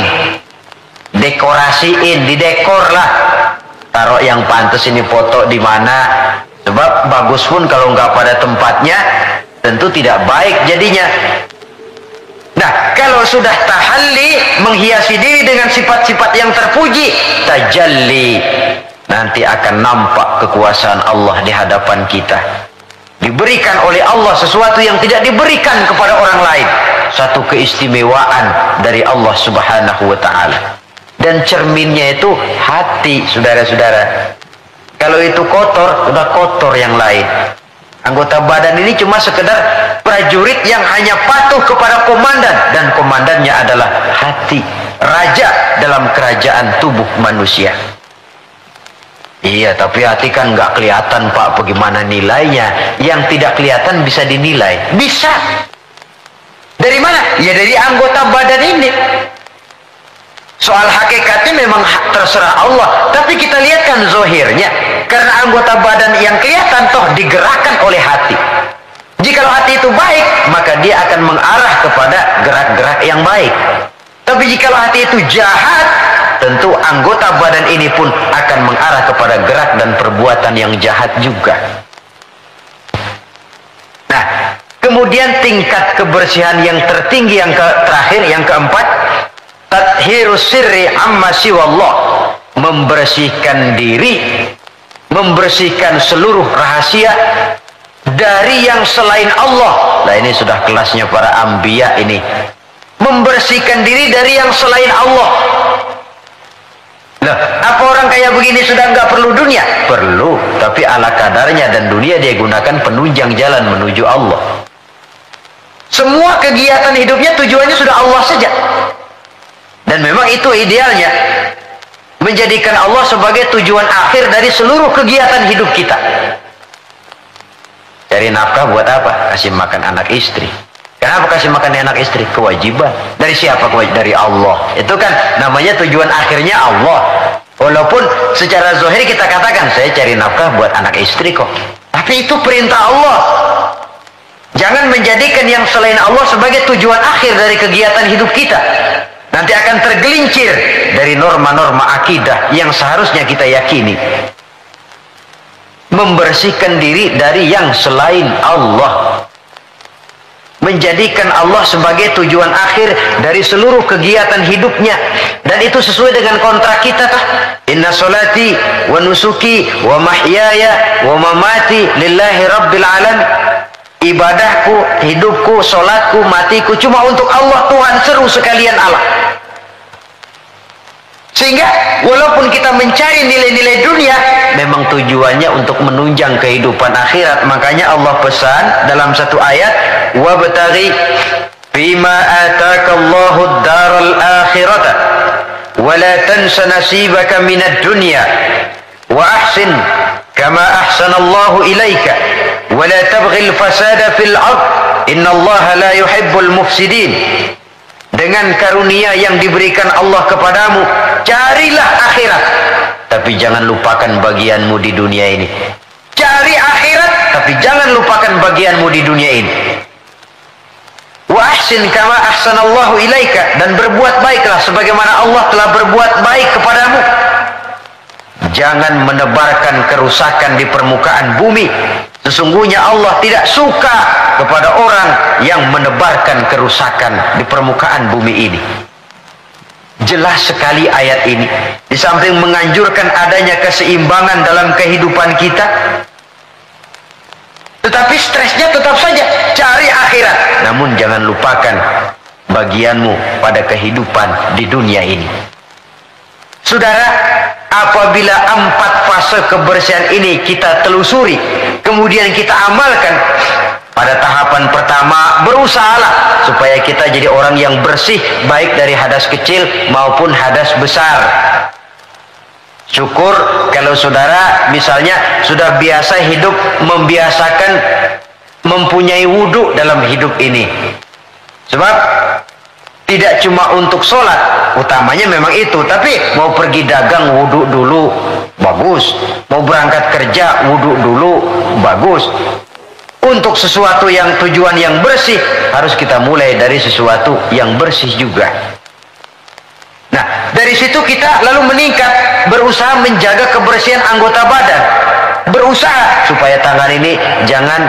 C: dekorasiin, didekor lah. Taruh yang pantas ini, foto di mana. Sebab bagus pun kalau nggak pada tempatnya, tentu tidak baik jadinya. Nah, kalau sudah tahalli, menghiasi diri dengan sifat-sifat yang terpuji, tajalli, nanti akan nampak kekuasaan Allah di hadapan kita. Diberikan oleh Allah sesuatu yang tidak diberikan kepada orang lain, satu keistimewaan dari Allah Subhanahu wa ta'ala. Dan cerminnya itu hati, saudara-saudara. Kalau itu kotor, udah kotor yang lain. Anggota badan ini cuma sekedar prajurit yang hanya patuh kepada komandan, dan komandannya adalah hati, raja dalam kerajaan tubuh manusia. Iya, tapi hati kan nggak kelihatan, Pak. Bagaimana nilainya? Yang tidak kelihatan bisa dinilai. Bisa. Dari mana? Ya dari anggota badan ini. Soal hakikatnya memang terserah Allah, tapi kita lihat kan zohirnya, karena anggota badan yang kelihatan toh digerakkan oleh hati. Jikalau hati itu baik, maka dia akan mengarah kepada gerak-gerak yang baik. Tapi jikalau hati itu jahat, tentu anggota badan ini pun akan mengarah kepada gerak dan perbuatan yang jahat juga. Nah, kemudian tingkat kebersihan yang tertinggi yang terakhir, yang keempat, tathhirus sirri amma siwallah, membersihkan diri, membersihkan seluruh rahasia dari yang selain Allah. Nah, ini sudah kelasnya para anbiya ini. Membersihkan diri dari yang selain Allah. Nah, apa orang kayak begini sudah nggak perlu dunia? Perlu, tapi ala kadarnya, dan dunia dia gunakan penunjang jalan menuju Allah. Semua kegiatan hidupnya tujuannya sudah Allah saja. Dan memang itu idealnya, menjadikan Allah sebagai tujuan akhir dari seluruh kegiatan hidup kita. Cari nafkah buat apa? Kasih makan anak istri. Kenapa kasih makan anak istri? Kewajiban. Dari siapa? Kewajiban dari Allah. Itu kan namanya tujuan akhirnya Allah. Walaupun secara zahir kita katakan, saya cari nafkah buat anak istri kok. Tapi itu perintah Allah. Jangan menjadikan yang selain Allah sebagai tujuan akhir dari kegiatan hidup kita. Nanti akan tergelincir dari norma-norma akidah yang seharusnya kita yakini. Membersihkan diri dari yang selain Allah. menjadikan Allah sebagai tujuan akhir dari seluruh kegiatan hidupnya, dan itu sesuai dengan kontrak kita kah? Inna solati wa nusuki wa mahyaya wa mamati lillahi rabbil alamin. Ibadahku, hidupku, solatku, matiku cuma untuk Allah, Tuhan seru sekalian Allah. Sehingga walaupun kita mencari nilai-nilai dunia, memang tujuannya untuk menunjang kehidupan akhirat. Makanya Allah pesan dalam satu ayat, wabtaghi fima atakallahu ad-daral akhirata wa la tansa nasibaka minad dunya wa ahsin kama ahsanallahu ilaika wa la tabghil fasada fil ard innallaha la yuhibbul mufsidin. Dengan karunia yang diberikan Allah kepadamu, carilah akhirat, tapi jangan lupakan bagianmu di dunia ini. Cari akhirat, tapi jangan lupakan bagianmu di dunia ini. Wa ahsin kama ahsanallahu ilaika, dan berbuat baiklah sebagaimana Allah telah berbuat baik kepadamu. Jangan menebarkan kerusakan di permukaan bumi. Sesungguhnya Allah tidak suka kepada orang yang menebarkan kerusakan di permukaan bumi ini. Jelas sekali ayat ini. Di samping menganjurkan adanya keseimbangan dalam kehidupan kita, tetapi stresnya tetap saja cari akhirat. Namun jangan lupakan bagianmu pada kehidupan di dunia ini. Saudara, apabila 4 fase kebersihan ini kita telusuri, kemudian kita amalkan, pada tahapan pertama berusahalah supaya kita jadi orang yang bersih, baik dari hadas kecil maupun hadas besar. Syukur kalau saudara misalnya sudah biasa hidup, membiasakan mempunyai wudhu dalam hidup ini. Sebab tidak cuma untuk sholat, utamanya memang itu, tapi mau pergi dagang wudhu dulu, bagus. Mau berangkat kerja wudhu dulu, bagus. Untuk sesuatu yang tujuan yang bersih, harus kita mulai dari sesuatu yang bersih juga. Nah, dari situ kita lalu meningkat, berusaha menjaga kebersihan anggota badan. Berusaha supaya tangan ini jangan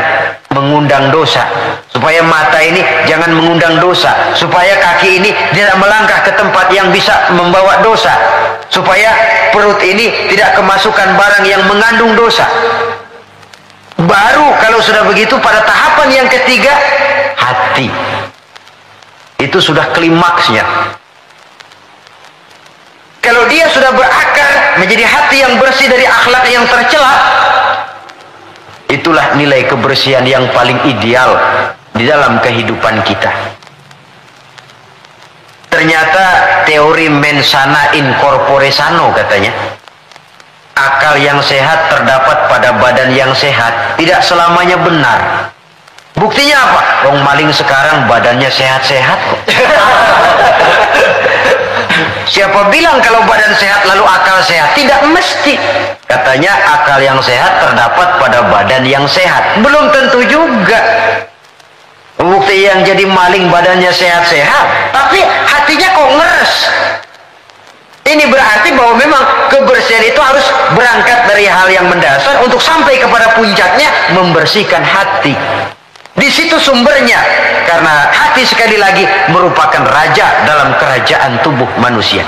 C: mengundang dosa, supaya mata ini jangan mengundang dosa, supaya kaki ini tidak melangkah ke tempat yang bisa membawa dosa, supaya perut ini tidak kemasukan barang yang mengandung dosa. Baru kalau sudah begitu, pada tahapan yang ketiga, hati. Itu sudah klimaksnya. Kalau dia sudah berakar menjadi hati yang bersih dari akhlak yang tercela, itulah nilai kebersihan yang paling ideal di dalam kehidupan kita. Ternyata teori mens sana in corpore sano katanya. Akal yang sehat terdapat pada badan yang sehat. Tidak selamanya benar. Buktinya apa? Wong maling sekarang badannya sehat-sehat kok. Siapa bilang kalau badan sehat lalu akal sehat? Tidak mesti. Katanya akal yang sehat terdapat pada badan yang sehat. Belum tentu juga. Bukti yang jadi maling badannya sehat-sehat, tapi hatinya kok ngeres. Ini berarti bahwa memang kebersihan itu harus berangkat dari hal yang mendasar untuk sampai kepada puncaknya membersihkan hati. Di situ sumbernya, karena hati sekali lagi merupakan raja dalam kerajaan tubuh manusia.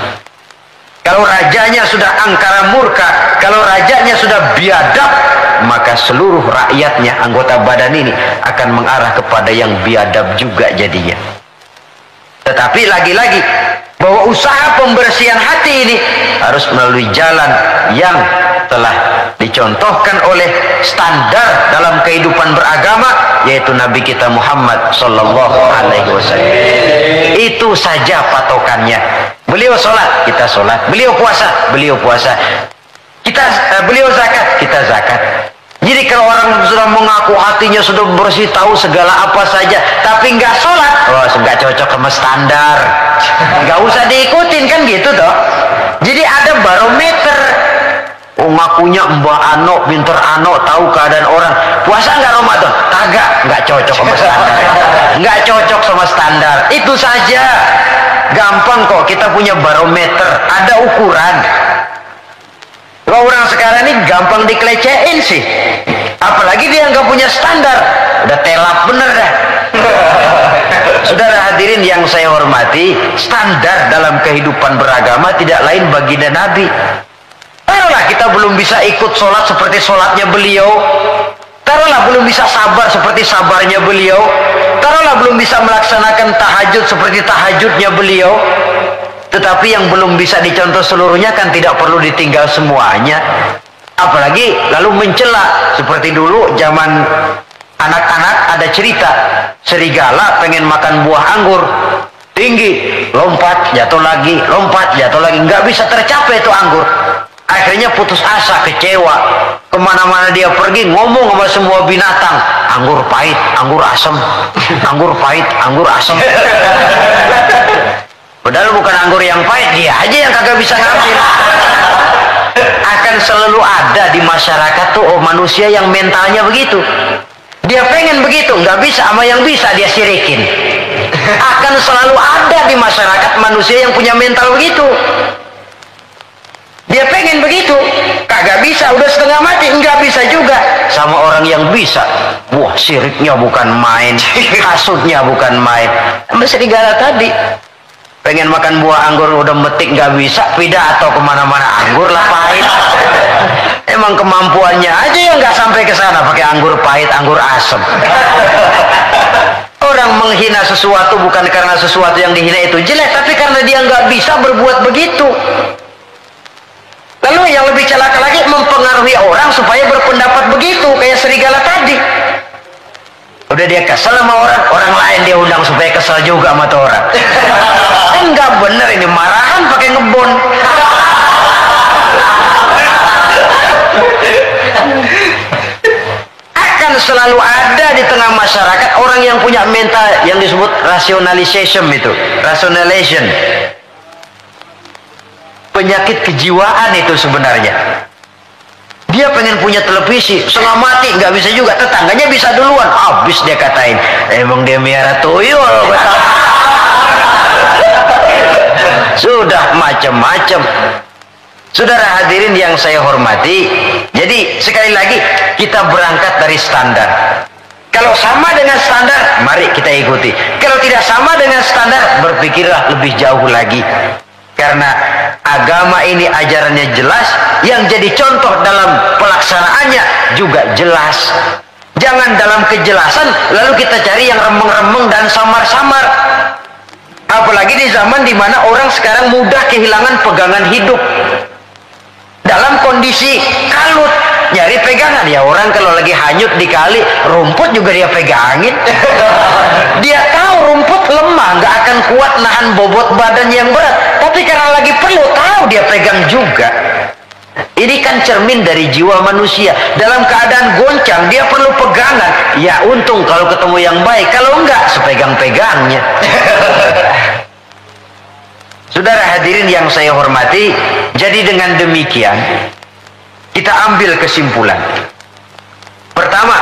C: Kalau rajanya sudah angkara murka, kalau rajanya sudah biadab, maka seluruh rakyatnya, anggota badan ini akan mengarah kepada yang biadab juga jadinya. Tetapi lagi-lagi bahwa usaha pembersihan hati ini harus melalui jalan yang telah dicontohkan oleh standar dalam kehidupan beragama, yaitu Nabi kita Muhammad sallallahu alaihi wasallam. Itu saja patokannya. Beliau sholat, kita sholat. Beliau puasa, beliau puasa. Beliau zakat, kita zakat. Jadi kalau orang sudah mengaku hatinya sudah bersih, tahu segala apa saja, tapi nggak sholat, oh nggak cocok sama standar, nggak usah diikutin kan gitu toh. Jadi ada barometer. Oh ngakunya Mbak Ano, pinter Ano, tahu keadaan orang. Puasa nggak Ramadan? Kagak, nggak cocok sama standar. Nggak cocok sama standar. Itu saja. Gampang kok, kita punya barometer, ada ukuran. Kalau orang sekarang ini gampang dikelecehin sih. Apalagi dia nggak punya standar, udah telap bener dah. yang saya hormati, standar dalam kehidupan beragama tidak lain baginda Nabi. Taruhlah kita belum bisa ikut sholat seperti sholatnya beliau, taruhlah belum bisa sabar seperti sabarnya beliau, taruhlah belum bisa melaksanakan tahajud seperti tahajudnya beliau, tetapi yang belum bisa dicontoh seluruhnya kan tidak perlu ditinggal semuanya. Apalagi lalu mencela. Seperti dulu zaman anak-anak ada cerita, serigala pengen makan buah anggur, tinggi, lompat jatuh lagi, nggak bisa tercapai itu anggur. Akhirnya putus asa, kecewa, kemana-mana dia pergi ngomong sama semua binatang, anggur pahit, anggur asem, anggur pahit, anggur asem. Padahal bukan anggur yang pahit, dia aja yang kagak bisa ngambil. Akan selalu ada di masyarakat tuh manusia yang mentalnya begitu. Dia pengen begitu, nggak bisa, sama yang bisa dia sirikin. Akan selalu ada di masyarakat manusia yang punya mental begitu. Dia pengen begitu, kagak bisa, udah setengah mati, nggak bisa juga. Sama orang yang bisa, wah siriknya bukan main, hasutnya bukan main. Sama serigala tadi, pengen makan buah anggur udah metik nggak bisa, pidato kemana-mana anggur lah pahit. Emang kemampuannya aja yang nggak sampai ke sana pakai anggur pahit, anggur asem. Orang menghina sesuatu bukan karena sesuatu yang dihina itu jelek, tapi karena dia nggak bisa berbuat begitu. Lalu yang lebih celaka lagi, mempengaruhi orang supaya berpendapat begitu, kayak serigala tadi. Udah dia kesel sama orang, orang lain dia undang supaya kesel juga sama tuh orang. Enggak bener ini, marahan pakai ngebon. Akan selalu ada di tengah masyarakat orang yang punya mental yang disebut rationalization itu, rationalization. Penyakit kejiwaan itu sebenarnya. Dia pengen punya televisi, setengah mati nggak bisa juga, tetangganya bisa duluan, habis dia katain, emang dia miara tuyul. Sudah macam-macam. Saudara hadirin yang saya hormati, jadi sekali lagi kita berangkat dari standar. Kalau sama dengan standar, mari kita ikuti. Kalau tidak sama dengan standar, berpikirlah lebih jauh lagi. Karena agama ini ajarannya jelas, yang jadi contoh dalam pelaksanaannya juga jelas. Jangan dalam kejelasan lalu kita cari yang remeng-remeng dan samar-samar. Apalagi di zaman dimana orang sekarang mudah kehilangan pegangan hidup. Dalam kondisi kalut, nyari pegangan. Ya orang kalau lagi hanyut di kali, rumput juga dia pegangin. Dia tahu rumput lemah, nggak akan kuat nahan bobot badan yang berat. Tapi karena lagi perlu, tahu dia pegang juga. Ini kan cermin dari jiwa manusia. Dalam keadaan goncang, dia perlu pegangan. Ya untung kalau ketemu yang baik. Kalau enggak, sepegang-pegangnya. Saudara hadirin yang saya hormati, jadi dengan demikian kita ambil kesimpulan. Pertama,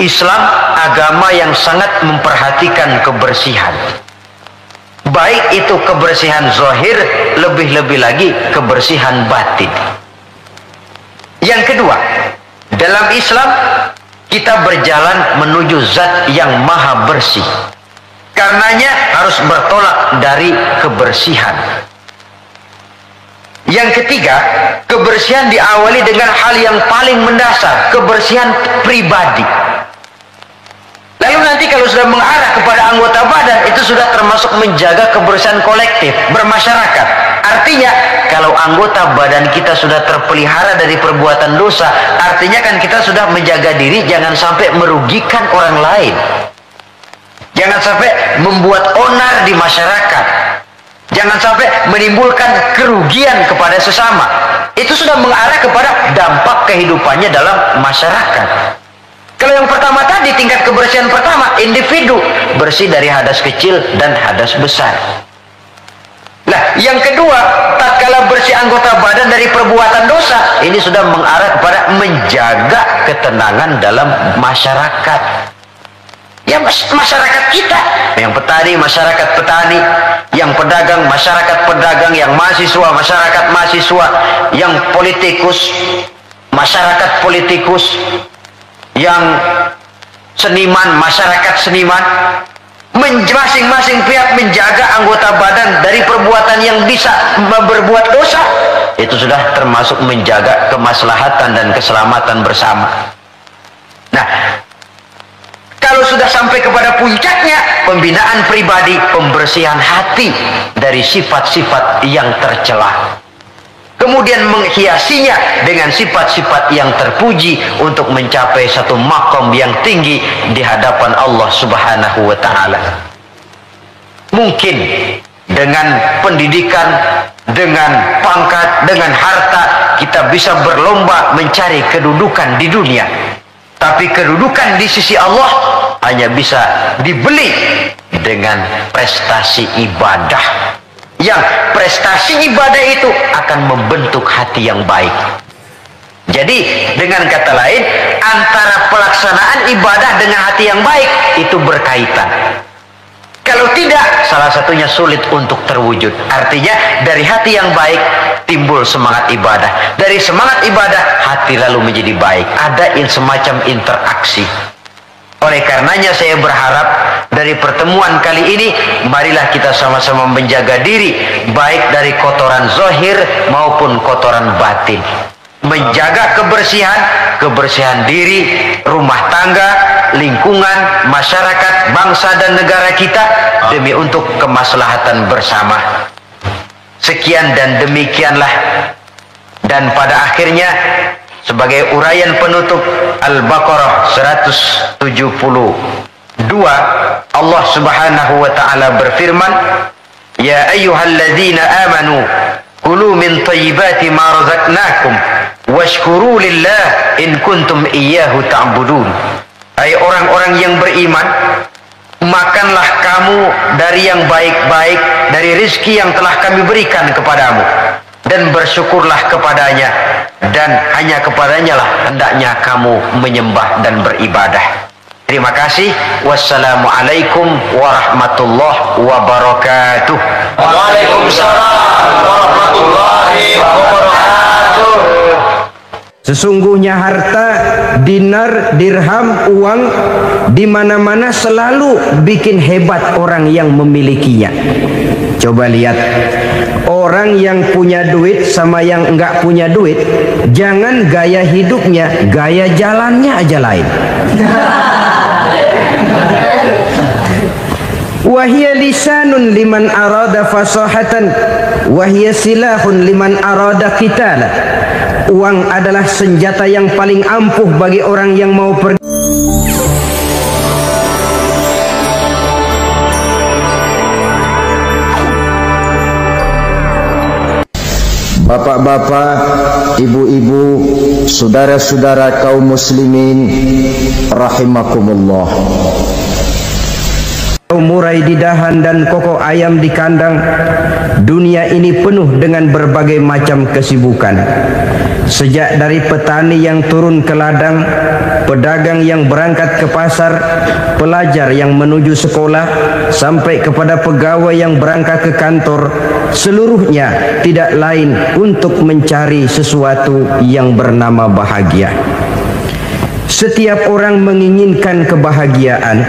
C: Islam agama yang sangat memperhatikan kebersihan. Baik itu kebersihan zahir, lebih-lebih lagi kebersihan batin. Yang kedua, dalam Islam kita berjalan menuju zat yang maha bersih. Karenanya harus bertolak dari kebersihan. Yang ketiga, kebersihan diawali dengan hal yang paling mendasar, kebersihan pribadi. Lalu nanti kalau sudah mengarah kepada anggota badan, itu sudah termasuk menjaga kebersihan kolektif, bermasyarakat. Artinya, kalau anggota badan kita sudah terpelihara dari perbuatan dosa, artinya kan kita sudah menjaga diri jangan sampai merugikan orang lain. Jangan sampai membuat onar di masyarakat. Jangan sampai menimbulkan kerugian kepada sesama. Itu sudah mengarah kepada dampak kehidupannya dalam masyarakat. Kalau yang pertama tadi, tingkat kebersihan pertama, individu bersih dari hadas kecil dan hadas besar. Nah, yang kedua, tatkala bersih anggota badan dari perbuatan dosa, ini sudah mengarah kepada menjaga ketenangan dalam masyarakat. Ya, masyarakat kita, yang petani, masyarakat petani, yang pedagang, masyarakat pedagang, yang mahasiswa, masyarakat mahasiswa, yang politikus, masyarakat politikus, yang seniman, masyarakat seniman. Masing-masing pihak menjaga anggota badan dari perbuatan yang bisa berbuat dosa. Itu sudah termasuk menjaga kemaslahatan dan keselamatan bersama. Nah, kalau sudah sampai kepada puncaknya, pembinaan pribadi, pembersihan hati dari sifat-sifat yang tercela. Kemudian menghiasinya dengan sifat-sifat yang terpuji untuk mencapai satu makom yang tinggi di hadapan Allah Subhanahu wa Ta'ala. Mungkin dengan pendidikan, dengan pangkat, dengan harta, kita bisa berlomba mencari kedudukan di dunia. Tapi kedudukan di sisi Allah hanya bisa dibeli dengan prestasi ibadah. Yang prestasi ibadah itu akan membentuk hati yang baik. Jadi dengan kata lain, antara pelaksanaan ibadah dengan hati yang baik itu berkaitan. Kalau tidak, salah satunya sulit untuk terwujud. Artinya dari hati yang baik timbul semangat ibadah. Dari semangat ibadah, hati lalu menjadi baik. Ada semacam interaksi. Oleh karenanya saya berharap dari pertemuan kali ini, marilah kita sama-sama menjaga diri, baik dari kotoran zahir maupun kotoran batin. Menjaga kebersihan diri, rumah tangga, lingkungan, masyarakat, bangsa dan negara kita demi untuk kemaslahatan bersama. Sekian dan demikianlah. Dan pada akhirnya, sebagai uraian penutup Al-Baqarah 172, Allah Subhanahu wa Ta'ala berfirman, Ya ayyuhalladzina amanu kulu min thayyibati ma razaqnakum washkuru lillah in kuntum iyyahu ta'budun. Hai orang-orang yang beriman, makanlah kamu dari yang baik-baik dari rezeki yang telah kami berikan kepadamu, dan bersyukurlah kepadanya, dan hanya kepadanya lah hendaknya kamu menyembah dan beribadah. Terima kasih. Wassalamualaikum warahmatullahi wabarakatuh.
B: Waalaikumsalam warahmatullahi wabarakatuh.
D: Sesungguhnya harta, dinar, dirham, uang di mana-mana selalu bikin hebat orang yang memilikinya. Coba lihat orang yang punya duit sama yang enggak punya duit, jangan gaya hidupnya, gaya jalannya aja lain. Wahia lisanun liman arada fasahatan, wahia silahun liman arada qitala. Uang adalah senjata yang paling ampuh bagi orang yang mau pergi.
A: Bapak-bapak, ibu-ibu, saudara-saudara kaum muslimin rahimakumullah.
D: Murai di dahan dan kokok ayam di kandang. Dunia ini penuh dengan berbagai macam kesibukan. Sejak dari petani yang turun ke ladang, pedagang yang berangkat ke pasar, pelajar yang menuju sekolah, sampai kepada pegawai yang berangkat ke kantor, seluruhnya tidak lain untuk mencari sesuatu yang bernama bahagia. Setiap orang menginginkan kebahagiaan,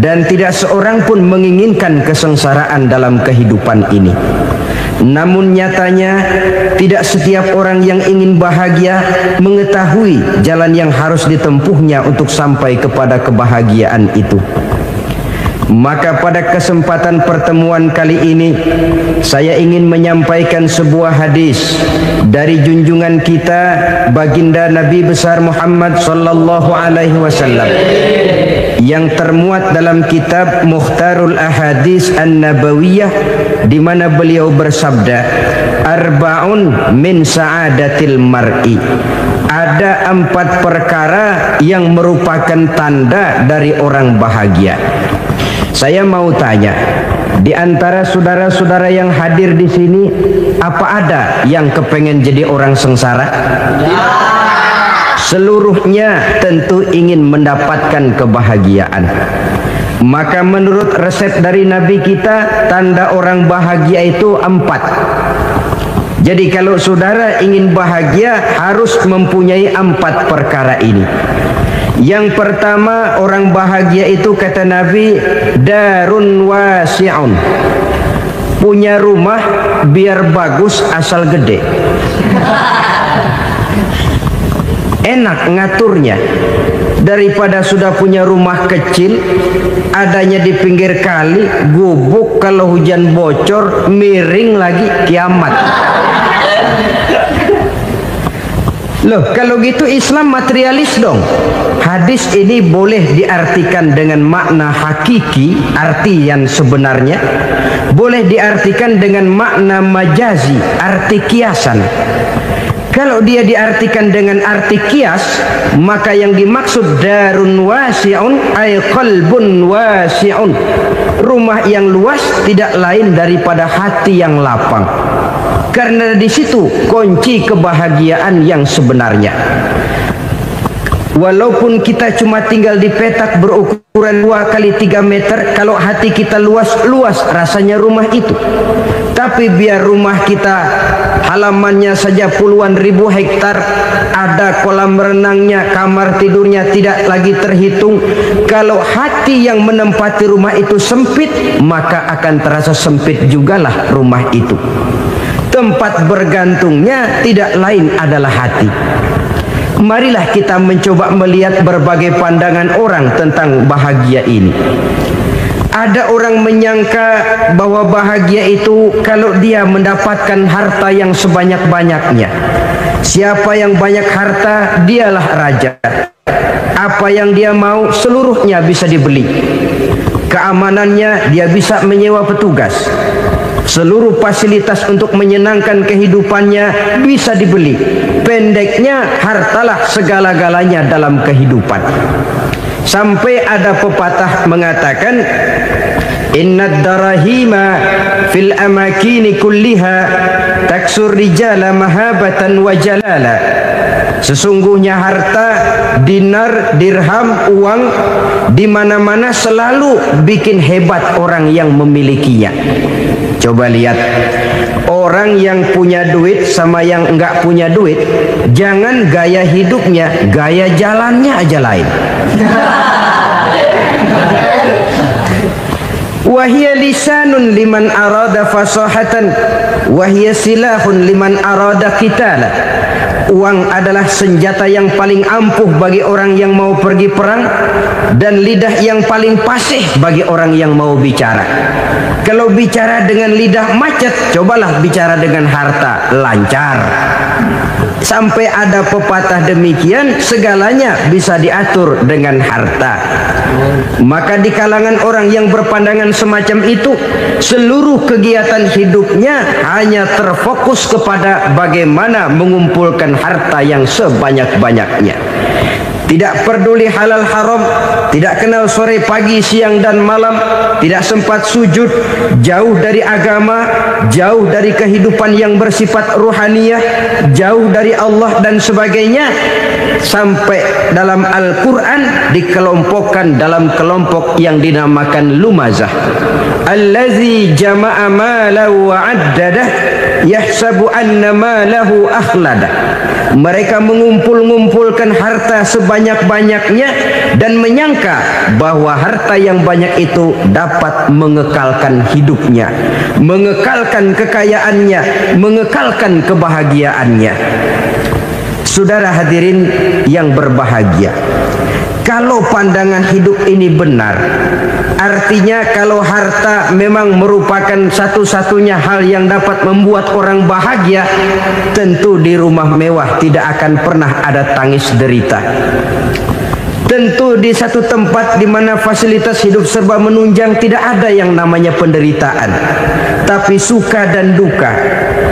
D: dan tidak seorang pun menginginkan kesengsaraan dalam kehidupan ini. Namun nyatanya tidak setiap orang yang ingin bahagia mengetahui jalan yang harus ditempuhnya untuk sampai kepada kebahagiaan itu. Maka pada kesempatan pertemuan kali ini, saya ingin menyampaikan sebuah hadis dari junjungan kita baginda Nabi besar Muhammad sallallahu alaihi wasallam yang termuat dalam kitab Mukhtarul Ahadits An-Nabawiyah, di mana beliau bersabda, arba'un min sa'adatil mar'i. Ada 4 perkara yang merupakan tanda dari orang bahagia. Saya mau tanya, di antara saudara-saudara yang hadir di sini, apa ada yang kepengen jadi orang sengsara? Seluruhnya tentu ingin mendapatkan kebahagiaan. Maka menurut resep dari Nabi kita, tanda orang bahagia itu 4. Jadi kalau saudara ingin bahagia, harus mempunyai 4 perkara ini. Yang pertama, orang bahagia itu kata Nabi darun wasi'un, punya rumah biar bagus asal gede, enak ngaturnya, daripada sudah punya rumah kecil adanya di pinggir kali, gubuk, kalau hujan bocor miring lagi, kiamat. Loh, kalau gitu Islam materialis dong. Hadis ini boleh diartikan dengan makna hakiki, arti yang sebenarnya, boleh diartikan dengan makna majazi, arti kiasan. Kalau dia diartikan dengan arti kias, maka yang dimaksud darun wasi'un ay qalbun wasi'un, rumah yang luas tidak lain daripada hati yang lapang. Karena di situ kunci kebahagiaan yang sebenarnya. Walaupun kita cuma tinggal di petak berukuran 2 kali 3 meter, kalau hati kita luas rasanya rumah itu. Tapi biar rumah kita halamannya saja puluhan ribu hektar, ada kolam renangnya, kamar tidurnya tidak lagi terhitung, kalau hati yang menempati rumah itu sempit, maka akan terasa sempit jugalah rumah itu. Tempat bergantungnya tidak lain adalah hati. Marilah kita mencoba melihat berbagai pandangan orang tentang bahagia ini. Ada orang menyangka bahwa bahagia itu kalau dia mendapatkan harta yang sebanyak-banyaknya. Siapa yang banyak harta, dialah raja. Apa yang dia mau seluruhnya bisa dibeli. Keamanannya dia bisa menyewa petugas. Seluruh fasilitas untuk menyenangkan kehidupannya bisa dibeli. Pendeknya, hartalah segala-galanya dalam kehidupan. Sampai ada pepatah mengatakan, innad darahima fil amakini kulliha taksur rijala mahabatan wa jalala. Sesungguhnya harta, dinar, dirham, uang di mana-mana selalu bikin hebat orang yang memilikinya. Coba lihat, orang yang punya duit sama yang enggak punya duit, jangan gaya hidupnya, gaya jalannya aja lain. Wahia lisanun liman arada fasahatan, wahia silahun liman arada qitala. Uang adalah senjata yang paling ampuh bagi orang yang mau pergi perang, dan lidah yang paling fasih bagi orang yang mau bicara. Kalau bicara dengan lidah macet, cobalah bicara dengan harta, lancar. Sampai ada pepatah demikian, segalanya bisa diatur dengan harta. Maka di kalangan orang yang berpandangan semacam itu, seluruh kegiatan hidupnya hanya terfokus kepada bagaimana mengumpulkan harta yang sebanyak-banyaknya. Tidak peduli halal haram, tidak kenal sore pagi siang dan malam, tidak sempat sujud, jauh dari agama, jauh dari kehidupan yang bersifat ruhaniyah, jauh dari Allah dan sebagainya. Sampai dalam Al-Quran dikelompokkan dalam kelompok yang dinamakan lumazah. Allazi jama'a malahu wa addadah yahsabu anna malahu akhlada. Mereka mengumpul-ngumpulkan harta sebanyak-banyaknya dan menyangka bahwa harta yang banyak itu dapat mengekalkan hidupnya, mengekalkan kekayaannya, mengekalkan kebahagiaannya. Saudara hadirin yang berbahagia, kalau pandangan hidup ini benar, artinya kalau harta memang merupakan satu-satunya hal yang dapat membuat orang bahagia, tentu di rumah mewah tidak akan pernah ada tangis derita. Tentu di satu tempat di mana fasilitas hidup serba menunjang tidak ada yang namanya penderitaan. Tapi suka dan duka,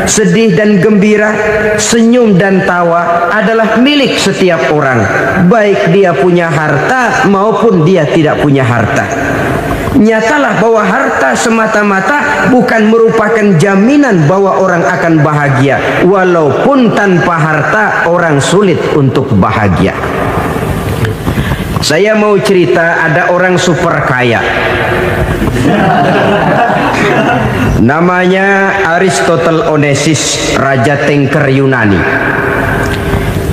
D: sedih dan gembira, senyum dan tawa adalah milik setiap orang, baik dia punya harta maupun dia tidak punya harta. Nyatalah bahwa harta semata-mata bukan merupakan jaminan bahwa orang akan bahagia. Walaupun tanpa harta orang sulit untuk bahagia. Saya mau cerita, ada orang super kaya, namanya Aristotle Onesimus, raja tengker Yunani.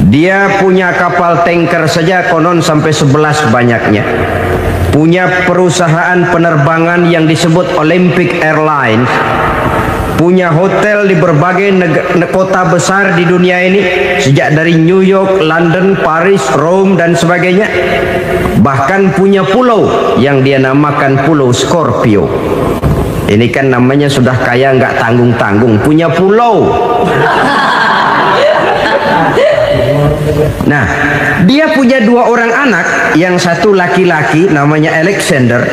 D: Dia punya kapal tanker saja konon sampai 11 banyaknya. Punya perusahaan penerbangan yang disebut Olympic Airlines. Punya hotel di berbagai kota besar di dunia ini, sejak dari New York, London, Paris, Rome dan sebagainya. Bahkan punya pulau yang dia namakan Pulau Scorpio. Ini kan namanya sudah kaya nggak tanggung-tanggung, punya pulau. Nah, dia punya 2 orang anak, yang satu laki-laki namanya Alexander,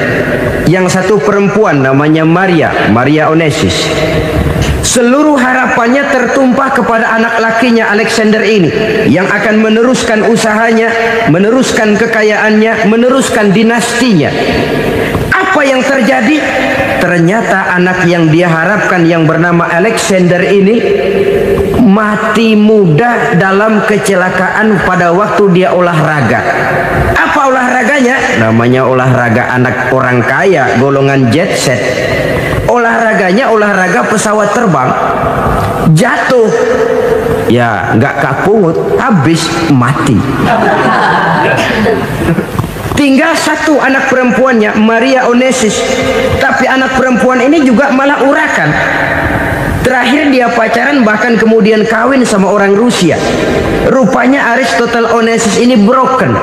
D: yang satu perempuan namanya Maria Onesius. Seluruh harapannya tertumpah kepada anak lakinya Alexander ini, yang akan meneruskan usahanya, meneruskan kekayaannya, meneruskan dinastinya. Apa yang terjadi? Ternyata anak yang dia harapkan yang bernama Alexander ini mati muda dalam kecelakaan pada waktu dia olahraga. Apa olahraganya? Namanya olahraga anak orang kaya, golongan jet set. Olahraganya olahraga pesawat terbang. Jatuh, ya nggak kapungut, habis mati. Tinggal satu anak perempuannya, Maria Onesius. Tapi anak perempuan ini juga malah urakan. Terakhir dia pacaran, bahkan kemudian kawin sama orang Rusia. Rupanya Aristotle Onesius ini broken.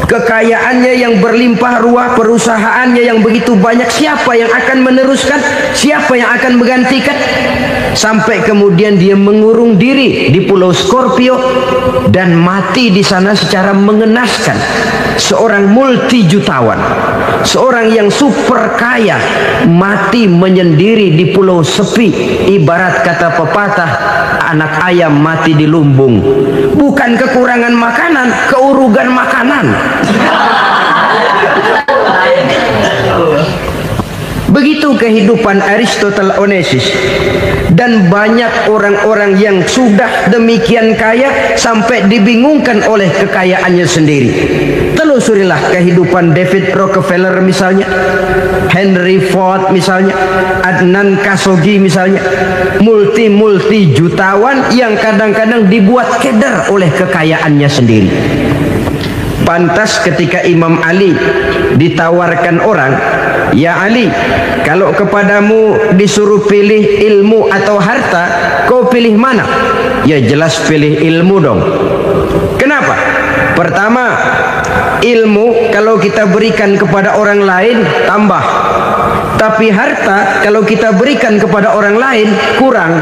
D: Kekayaannya yang berlimpah ruah, perusahaannya yang begitu banyak, siapa yang akan meneruskan? Siapa yang akan menggantikan? Sampai kemudian dia mengurung diri di Pulau Scorpio dan mati di sana secara mengenaskan. Seorang multi jutawan, seorang yang super kaya, mati menyendiri di pulau sepi. Ibarat kata pepatah, anak ayam mati di lumbung. Bukan kekurangan makanan, keurugan makanan. Begitu kehidupan Aristotle Onesius. Dan banyak orang-orang yang sudah demikian kaya sampai dibingungkan oleh kekayaannya sendiri. Telusurilah kehidupan David Rockefeller misalnya, Henry Ford misalnya, Adnan Khashoggi misalnya. Multi jutawan yang kadang-kadang dibuat keder oleh kekayaannya sendiri. Pantas ketika Imam Ali ditawarkan orang, "Ya Ali, kalau kepadamu disuruh pilih ilmu atau harta, kau pilih mana?" Ya jelas pilih ilmu dong. Kenapa? Pertama, ilmu kalau kita berikan kepada orang lain tambah. Tapi harta kalau kita berikan kepada orang lain kurang.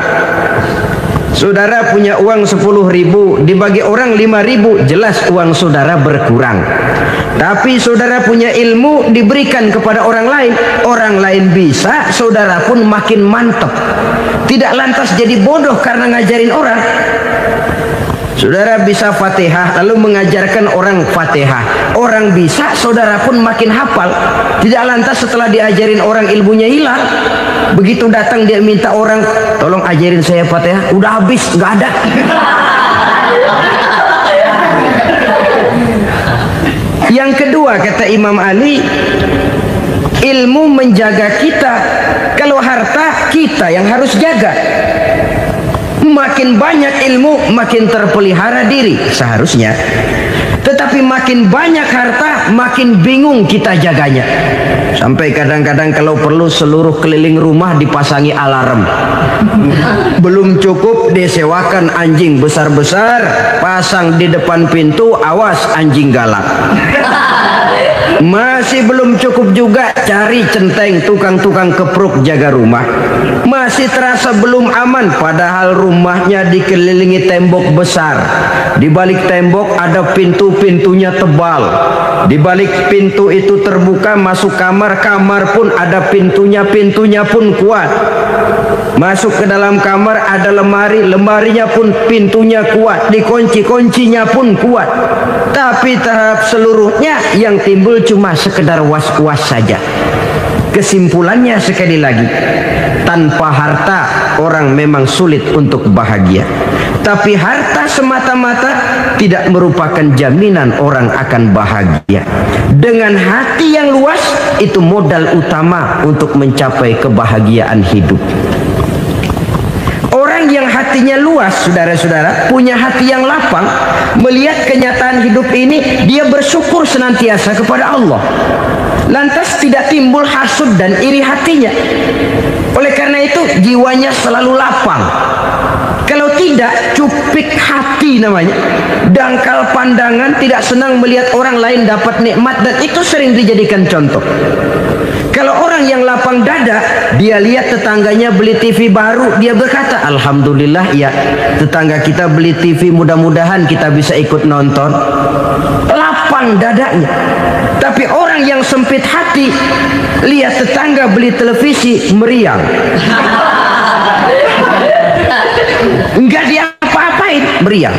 D: Saudara punya uang 10.000, dibagi orang 5.000, jelas uang saudara berkurang. Tapi saudara punya ilmu, diberikan kepada orang lain bisa, saudara pun makin mantap. Tidak lantas jadi bodoh karena ngajarin orang. Saudara bisa Fatihah lalu mengajarkan orang Fatihah. Orang bisa, saudara pun makin hafal. Tidak lantas setelah diajarin orang ilmunya hilang. Begitu datang dia minta orang, "Tolong ajarin saya Fatihah." Udah habis, nggak ada. Yang kedua kata Imam Ali, ilmu menjaga kita. Kalau harta, kita yang harus jaga. Makin banyak ilmu, makin terpelihara diri seharusnya. Tetapi makin banyak harta, makin bingung kita jaganya. Sampai kadang-kadang kalau perlu seluruh keliling rumah dipasangi alarm. Belum cukup disewakan anjing besar-besar, pasang di depan pintu, awas anjing galak. Masih belum cukup juga, cari centeng tukang-tukang kepruk jaga rumah. Masih terasa belum aman, padahal rumahnya dikelilingi tembok besar. Di balik tembok ada pintu-pintunya tebal. Di balik pintu itu terbuka masuk kamar, kamar pun ada pintunya pun kuat. Masuk ke dalam kamar ada lemari, lemarinya pun pintunya kuat, dikunci, kuncinya pun kuat. Tapi tahap seluruhnya yang timbul cuma sekedar was-was saja. Kesimpulannya sekali lagi, tanpa harta orang memang sulit untuk bahagia. Tapi harta semata-mata tidak merupakan jaminan orang akan bahagia. Dengan hati yang luas, itu modal utama untuk mencapai kebahagiaan hidup. Orang orang yang hatinya luas, saudara-saudara, punya hati yang lapang, melihat kenyataan hidup ini, dia bersyukur senantiasa kepada Allah. Lantas tidak timbul hasud dan iri hatinya. Oleh karena itu jiwanya selalu lapang. Kalau tidak, cupik hati namanya, dangkal pandangan, tidak senang melihat orang lain dapat nikmat, dan itu sering dijadikan contoh. Kalau orang yang lapang dada, dia lihat tetangganya beli TV baru, dia berkata, alhamdulillah ya, tetangga kita beli TV, mudah-mudahan kita bisa ikut nonton. Lapang dadanya. Tapi orang yang sempit hati, lihat tetangga beli televisi, meriang. Enggak diapa-apain, meriang.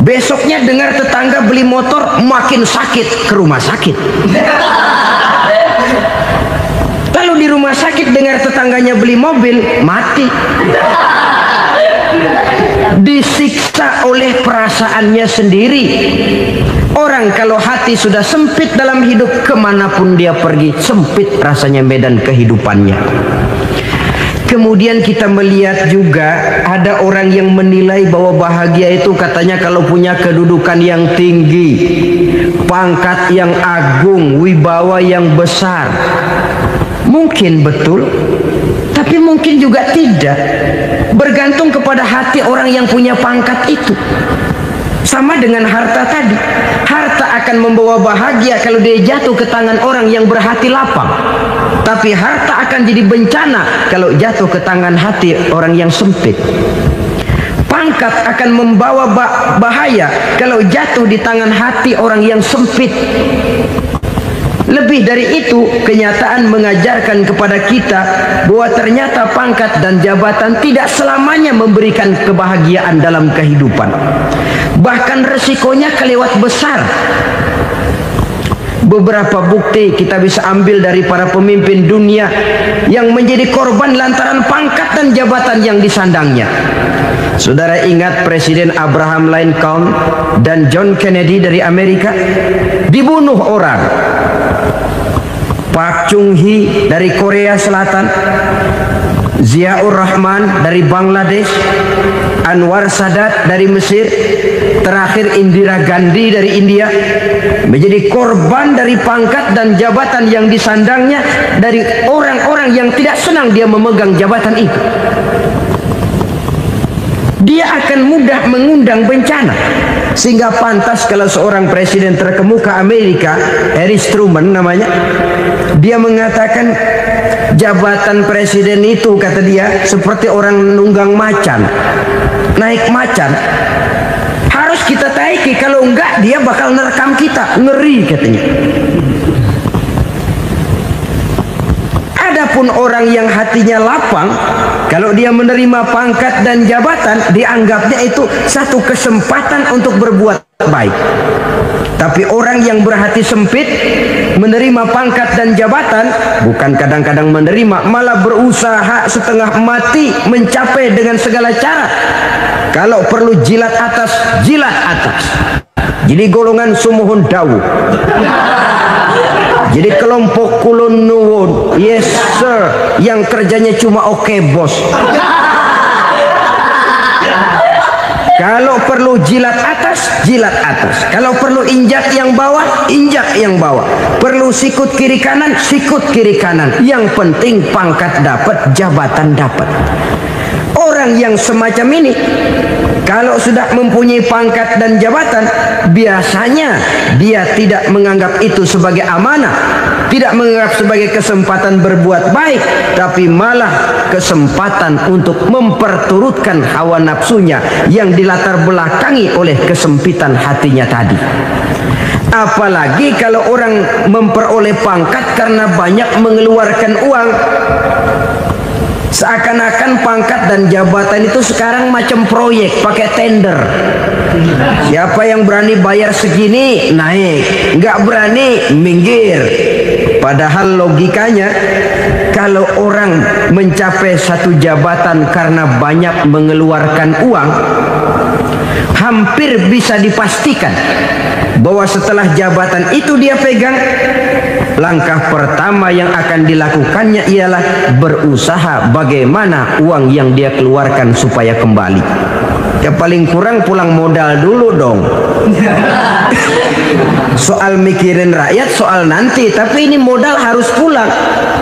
D: Besoknya dengar tetangga beli motor, makin sakit, ke rumah sakit. Lalu di rumah sakit dengar tetangganya beli mobil, mati. Disiksa oleh perasaannya sendiri. Orang kalau hati sudah sempit dalam hidup, kemanapun dia pergi, sempit rasanya medan kehidupannya. Kemudian kita melihat juga ada orang yang menilai bahwa bahagia itu katanya kalau punya kedudukan yang tinggi, pangkat yang agung, wibawa yang besar. Mungkin betul, tapi mungkin juga tidak. Bergantung kepada hati orang yang punya pangkat itu. Sama dengan harta tadi. Harta akan membawa bahagia kalau dia jatuh ke tangan orang yang berhati lapang. Tapi harta akan jadi bencana kalau jatuh ke tangan hati orang yang sempit. Pangkat akan membawa bahaya kalau jatuh di tangan hati orang yang sempit. Lebih dari itu, kenyataan mengajarkan kepada kita bahwa ternyata pangkat dan jabatan tidak selamanya memberikan kebahagiaan dalam kehidupan. Bahkan resikonya kelewat besar. Beberapa bukti kita bisa ambil dari para pemimpin dunia yang menjadi korban lantaran pangkat dan jabatan yang disandangnya. Saudara ingat Presiden Abraham Lincoln dan John Kennedy dari Amerika dibunuh orang. Pak Chung Hee dari Korea Selatan, Ziaur Rahman dari Bangladesh, Anwar Sadat dari Mesir, terakhir Indira Gandhi dari India, menjadi korban dari pangkat dan jabatan yang disandangnya dari orang-orang yang tidak senang dia memegang jabatan itu. Dia akan mudah mengundang bencana. Sehingga pantas kalau seorang presiden terkemuka Amerika, Harry Truman namanya, dia mengatakan jabatan presiden itu, kata dia, seperti orang nunggang macan, naik macan. Harus kita taiki, kalau enggak dia bakal nerekam kita, ngeri katanya. Adapun orang yang hatinya lapang, kalau dia menerima pangkat dan jabatan, dianggapnya itu satu kesempatan untuk berbuat baik. Tapi orang yang berhati sempit, menerima pangkat dan jabatan, bukan kadang-kadang menerima, malah berusaha setengah mati mencapai dengan segala cara. Kalau perlu jilat atas, jilat atas. Jadi golongan sumuhun dawu. Jadi kelompok kulon nuwun, yes sir, yang kerjanya cuma oke bos. Kalau perlu jilat atas, jilat atas. Kalau perlu injak yang bawah, injak yang bawah. Perlu sikut kiri kanan, sikut kiri kanan. Yang penting pangkat dapat, jabatan dapat. Orang yang semacam ini, kalau sudah mempunyai pangkat dan jabatan, biasanya dia tidak menganggap itu sebagai amanah, tidak menganggap sebagai kesempatan berbuat baik, tapi malah kesempatan untuk memperturutkan hawa nafsunya yang dilatar belakangi oleh kesempitan hatinya tadi. Apalagi kalau orang memperoleh pangkat karena banyak mengeluarkan uang. Seakan-akan pangkat dan jabatan itu sekarang macam proyek, pakai tender. Siapa yang berani bayar segini, naik. Nggak berani, minggir. Padahal logikanya, kalau orang mencapai satu jabatan karena banyak mengeluarkan uang, hampir bisa dipastikan bahwa setelah jabatan itu dia pegang, langkah pertama yang akan dilakukannya ialah berusaha bagaimana uang yang dia keluarkan supaya kembali. Ya paling kurang pulang modal dulu dong. Soal mikirin rakyat soal nanti, tapi ini modal harus pulang.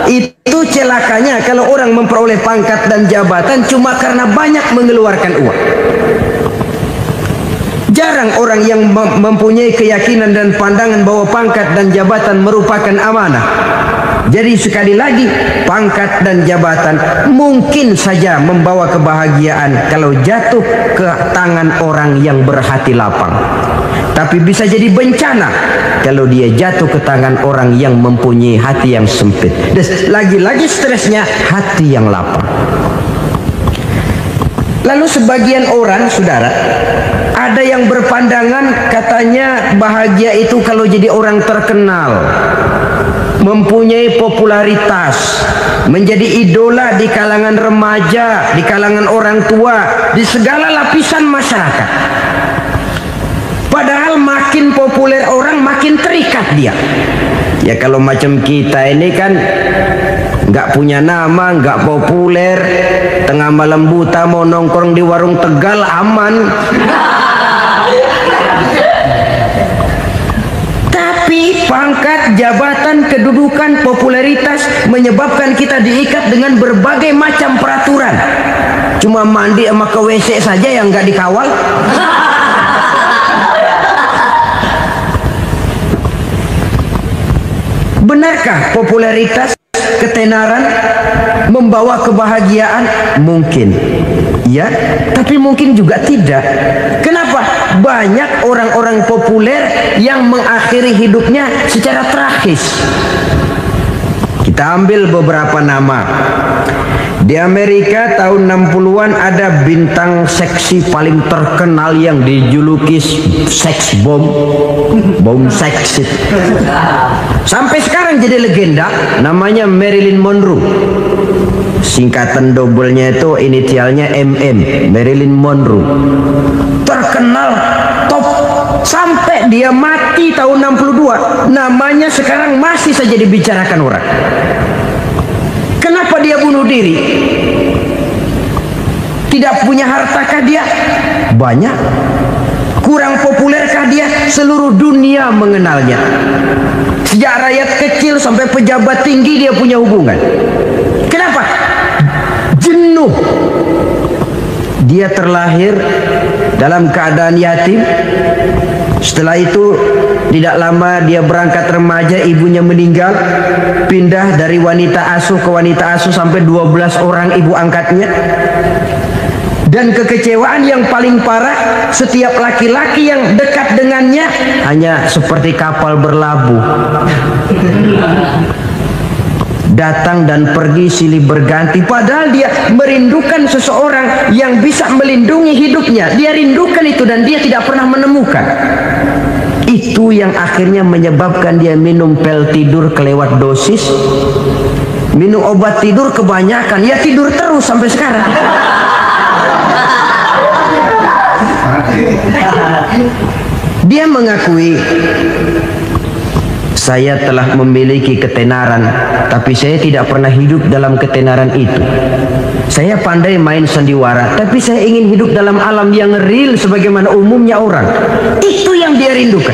D: Itu celakanya kalau orang memperoleh pangkat dan jabatan cuma karena banyak mengeluarkan uang. Jarang orang yang mempunyai keyakinan dan pandangan bahwa pangkat dan jabatan merupakan amanah. Jadi sekali lagi, pangkat dan jabatan mungkin saja membawa kebahagiaan kalau jatuh ke tangan orang yang berhati lapang. Tapi bisa jadi bencana kalau dia jatuh ke tangan orang yang mempunyai hati yang sempit. Dan lagi-lagi stresnya hati yang lapang. Lalu sebagian orang, saudara, ada yang berpandangan katanya bahagia itu kalau jadi orang terkenal, mempunyai popularitas, menjadi idola di kalangan remaja, di kalangan orang tua, di segala lapisan masyarakat. Padahal makin populer orang makin terikat dia. Ya kalau macam kita ini kan nggak punya nama, nggak populer, tengah malam buta mau nongkrong di warung Tegal aman. Tapi pangkat, jabatan, kedudukan, popularitas menyebabkan kita diikat dengan berbagai macam peraturan. Cuma mandi sama ke WC saja yang nggak dikawal. Benarkah popularitas, ketenaran membawa kebahagiaan? Mungkin ya, tapi mungkin juga tidak. Kenapa? Banyak orang-orang populer yang mengakhiri hidupnya secara tragis. Kita ambil beberapa nama. Di Amerika tahun 60-an ada bintang seksi paling terkenal yang dijuluki seks bom, bom seks. Sampai sekarang jadi legenda, namanya Marilyn Monroe. Singkatan doublenya itu inisialnya MM, Marilyn Monroe. Terkenal, top, sampai dia mati tahun 62. Namanya sekarang masih saja dibicarakan orang. Kenapa dia bunuh diri? Tidak punya hartakah dia? Banyak. Kurang populerkah dia? Seluruh dunia mengenalnya. Sejak rakyat kecil sampai pejabat tinggi dia punya hubungan. Kenapa? Jenuh. Dia terlahir dalam keadaan yatim. Setelah itu tidak lama dia berangkat remaja, ibunya meninggal, pindah dari wanita asuh ke wanita asuh sampai 12 orang ibu angkatnya. Dan kekecewaan yang paling parah, setiap laki-laki yang dekat dengannya hanya seperti kapal berlabuh. Datang dan pergi silih berganti, padahal dia merindukan seseorang yang bisa melindungi hidupnya. Dia rindukan itu dan dia tidak pernah menemukan. Itu yang akhirnya menyebabkan dia minum pil tidur kelewat dosis, minum obat tidur kebanyakan, ya tidur terus sampai sekarang. Dia mengakui, saya telah memiliki ketenaran, tapi saya tidak pernah hidup dalam ketenaran itu. Saya pandai main sandiwara, tapi saya ingin hidup dalam alam yang real sebagaimana umumnya orang. Itu yang dia rindukan.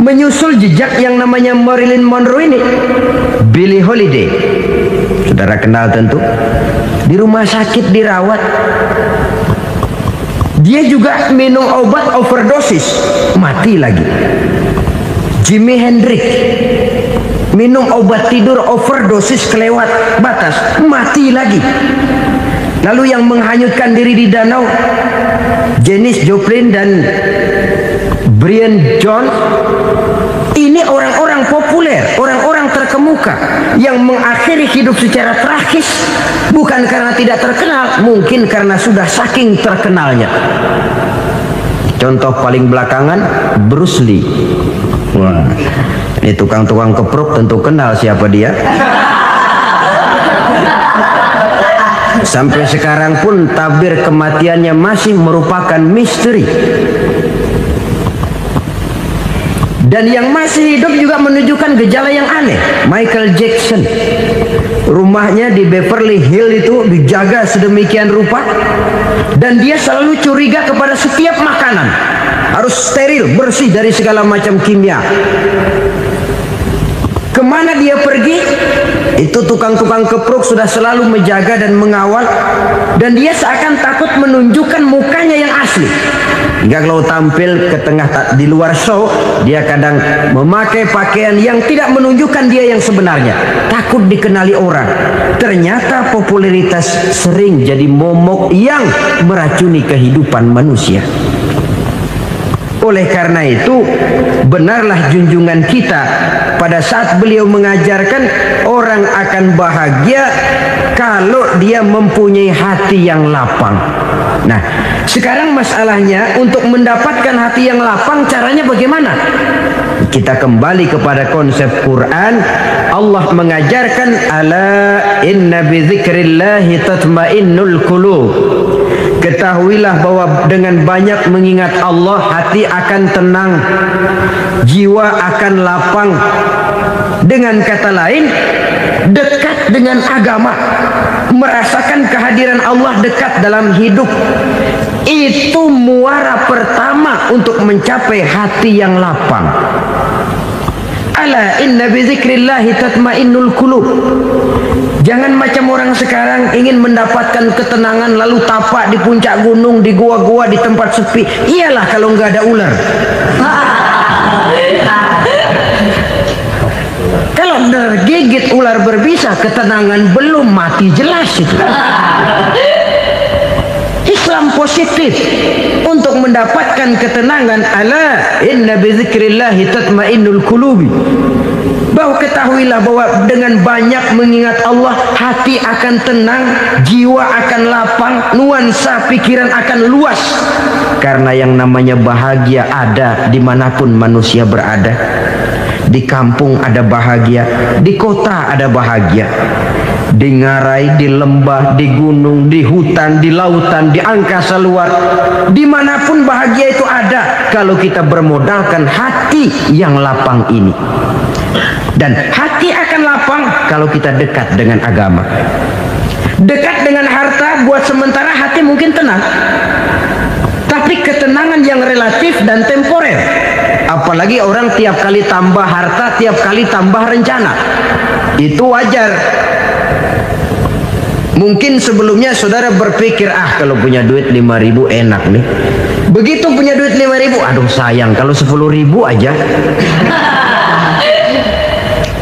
D: Menyusul jejak yang namanya Marilyn Monroe ini, Billie Holiday, saudara kenal tentu, di rumah sakit dirawat. Dia juga minum obat overdosis, mati lagi. Jimi Hendrix minum obat tidur overdosis kelewat batas, mati lagi. Lalu yang menghanyutkan diri di danau, Janis Joplin dan Brian Jones. Ini orang-orang populer, orang-orang terkemuka yang mengakhiri hidup secara tragis, bukan karena tidak terkenal, mungkin karena sudah saking terkenalnya. Contoh paling belakangan, Bruce Lee. Wah, ini tukang-tukang kepruk tentu kenal siapa dia. Sampai sekarang pun tabir kematiannya masih merupakan misteri. Dan yang masih hidup juga menunjukkan gejala yang aneh. Michael Jackson, rumahnya di Beverly Hills itu dijaga sedemikian rupa, dan dia selalu curiga kepada setiap makanan harus steril, bersih dari segala macam kimia. Kemana dia pergi, itu tukang-tukang kepruk sudah selalu menjaga dan mengawal, dan dia seakan takut menunjukkan mukanya yang asli. Hingga kalau tampil ke tengah di luar show, dia kadang memakai pakaian yang tidak menunjukkan dia yang sebenarnya, takut dikenali orang. Ternyata popularitas sering jadi momok yang meracuni kehidupan manusia. Oleh karena itu, benarlah junjungan kita pada saat beliau mengajarkan orang akan bahagia kalau dia mempunyai hati yang lapang. Nah, sekarang masalahnya untuk mendapatkan hati yang lapang, caranya bagaimana? Kita kembali kepada konsep Quran. Allah mengajarkan, ala inna bi dzikrillahi tatmainnul qulub. Ketahuilah bahwa dengan banyak mengingat Allah, hati akan tenang, jiwa akan lapang. Dengan kata lain, dekat dengan agama, merasakan kehadiran Allah dekat dalam hidup, itu muara pertama untuk mencapai hati yang lapang. Ala inna bi dzikrillahi tatmainnul qulub. Jangan macam orang sekarang ingin mendapatkan ketenangan lalu tapak di puncak gunung, di gua-gua, di tempat sepi. Iyalah kalau nggak ada ular. Kalau tergigit ular berbisa, ketenangan belum, mati jelas itu. Islam positif untuk mendapatkan ketenangan. Ala inna bi dzikrillahi tatmainnul qulubi. Bahwa ketahuilah bahwa dengan banyak mengingat Allah, hati akan tenang, jiwa akan lapang, nuansa pikiran akan luas. Karena yang namanya bahagia ada dimanapun manusia berada. Di kampung ada bahagia, di kota ada bahagia, di ngarai, di lembah, di gunung, di hutan, di lautan, di angkasa luar, dimanapun bahagia itu ada kalau kita bermodalkan hati yang lapang ini. Dan hati akan lapang kalau kita dekat dengan agama. Dekat dengan harta buat sementara hati mungkin tenang, tapi ketenangan yang relatif dan temporer. Apalagi orang tiap kali tambah harta, tiap kali tambah rencana. Itu wajar. Mungkin sebelumnya saudara berpikir, kalau punya duit 5.000 enak nih. Begitu punya duit 5.000, aduh sayang kalau 10.000 aja.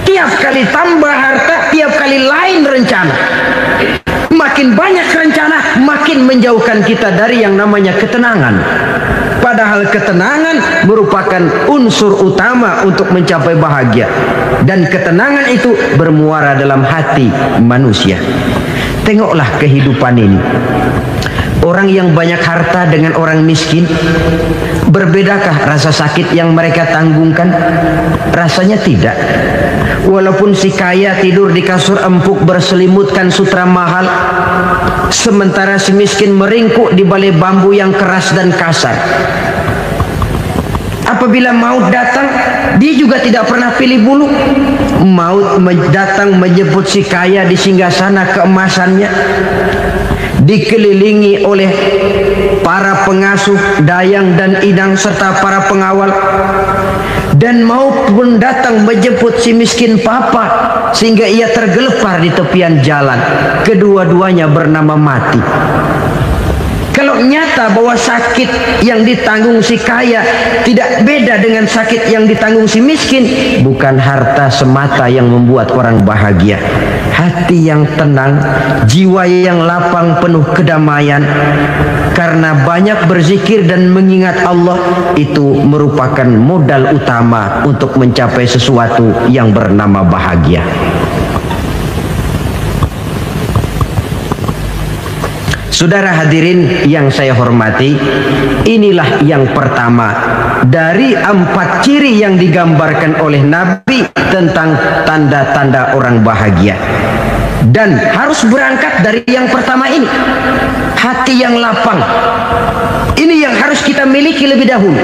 D: Tiap kali tambah harta, tiap kali lain rencana. Makin banyak rencana, makin menjauhkan kita dari yang namanya ketenangan. Padahal ketenangan merupakan unsur utama untuk mencapai bahagia. Dan ketenangan itu bermuara dalam hati manusia. Tengoklah kehidupan ini. Orang yang banyak harta dengan orang miskin, berbedakah rasa sakit yang mereka tanggungkan? Rasanya tidak. Walaupun si kaya tidur di kasur empuk berselimutkan sutra mahal, sementara si miskin meringkuk di balai bambu yang keras dan kasar. Apabila maut datang, dia juga tidak pernah pilih bulu. Maut datang menjemput si kaya di singgasana keemasannya, dikelilingi oleh para pengasuh, dayang dan idang serta para pengawal. Dan maut pun datang menjemput si miskin papa sehingga ia tergelepar di tepian jalan. Kedua-duanya bernama mati. Kalau nyata bahwa sakit yang ditanggung si kaya tidak beda dengan sakit yang ditanggung si miskin, bukan harta semata yang membuat orang bahagia. Hati yang tenang, jiwa yang lapang penuh kedamaian. Karena banyak berzikir dan mengingat Allah, itu merupakan modal utama untuk mencapai sesuatu yang bernama bahagia. Saudara hadirin yang saya hormati, inilah yang pertama dari 4 ciri yang digambarkan oleh Nabi tentang tanda-tanda orang bahagia. Dan harus berangkat dari yang pertama ini, hati yang lapang. Ini yang harus kita miliki lebih dahulu,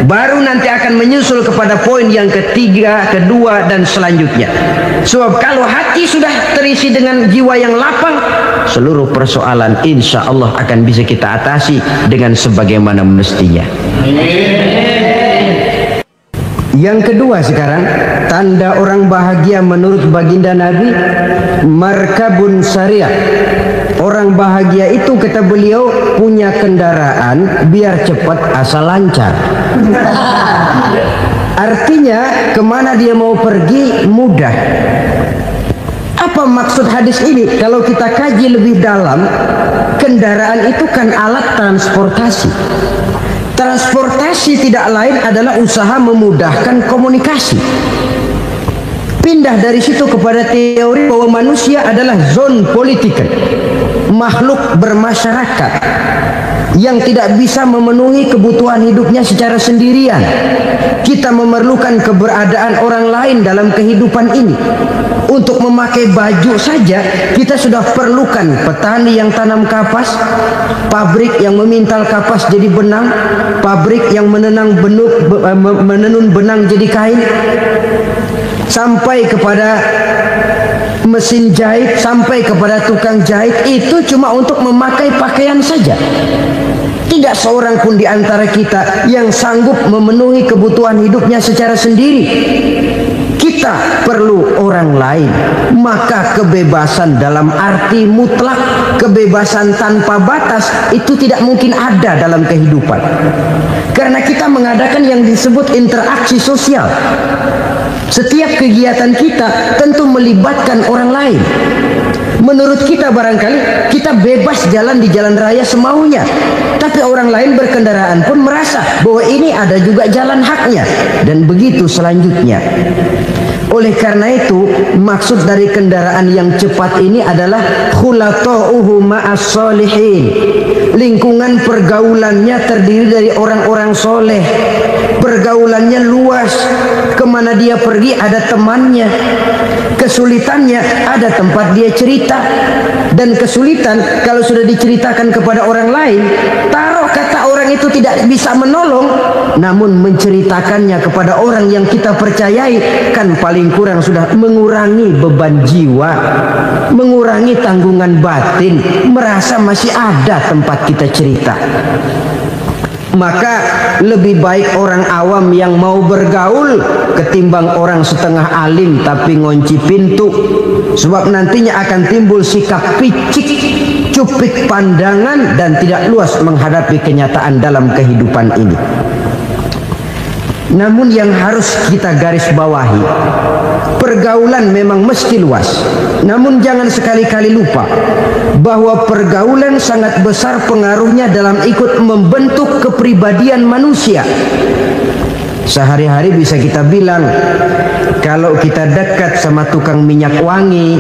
D: baru nanti akan menyusul kepada poin yang ketiga, kedua, dan selanjutnya. Sebab kalau hati sudah terisi dengan jiwa yang lapang, seluruh persoalan insya Allah akan bisa kita atasi dengan sebagaimana mestinya. Yang kedua sekarang, tanda orang bahagia menurut baginda Nabi, markabun syariah. Orang bahagia itu, kata beliau, punya kendaraan biar cepat asal lancar. Artinya kemana dia mau pergi mudah. Apa maksud hadis ini? Kalau kita kaji lebih dalam, kendaraan itu kan alat transportasi. Transportasi tidak lain adalah usaha memudahkan komunikasi. Pindah dari situ kepada teori bahwa manusia adalah zon political, makhluk bermasyarakat yang tidak bisa memenuhi kebutuhan hidupnya secara sendirian. Kita memerlukan keberadaan orang lain dalam kehidupan ini. Untuk memakai baju saja kita sudah perlukan petani yang tanam kapas, pabrik yang memintal kapas jadi benang, pabrik yang menenun benang jadi kain, sampai kepada mesin jahit, sampai kepada tukang jahit. Itu cuma untuk memakai pakaian saja. Tidak seorang pun di antara kita yang sanggup memenuhi kebutuhan hidupnya secara sendiri. Kita perlu orang lain. Maka kebebasan dalam arti mutlak, kebebasan tanpa batas, itu tidak mungkin ada dalam kehidupan. Karena kita mengadakan yang disebut interaksi sosial. Setiap kegiatan kita tentu melibatkan orang lain. Menurut kita barangkali kita bebas jalan di jalan raya semaunya, tapi orang lain berkendaraan pun merasa bahwa ini ada juga jalan haknya, dan begitu selanjutnya. Oleh karena itu, maksud dari kendaraan yang cepat ini adalah khulata'uhu ma'as solihin. Lingkungan pergaulannya terdiri dari orang-orang soleh. Pergaulannya luas. Kemana dia pergi ada temannya. Kesulitannya ada tempat dia cerita. Dan kesulitan kalau sudah diceritakan kepada orang lain, taruh kata orang itu tidak bisa menolong, namun menceritakannya kepada orang yang kita percayai, kan paling kurang sudah mengurangi beban jiwa, mengurangi tanggungan batin, merasa masih ada tempat kita cerita. Maka lebih baik orang awam yang mau bergaul ketimbang orang setengah alim tapi ngunci pintu. Sebab nantinya akan timbul sikap picik, cupik pandangan, dan tidak luas menghadapi kenyataan dalam kehidupan ini. Namun yang harus kita garis bawahi, pergaulan memang mesti luas. Namun jangan sekali-kali lupa bahwa pergaulan sangat besar pengaruhnya dalam ikut membentuk kepribadian manusia. Sehari-hari bisa kita bilang, kalau kita dekat sama tukang minyak wangi,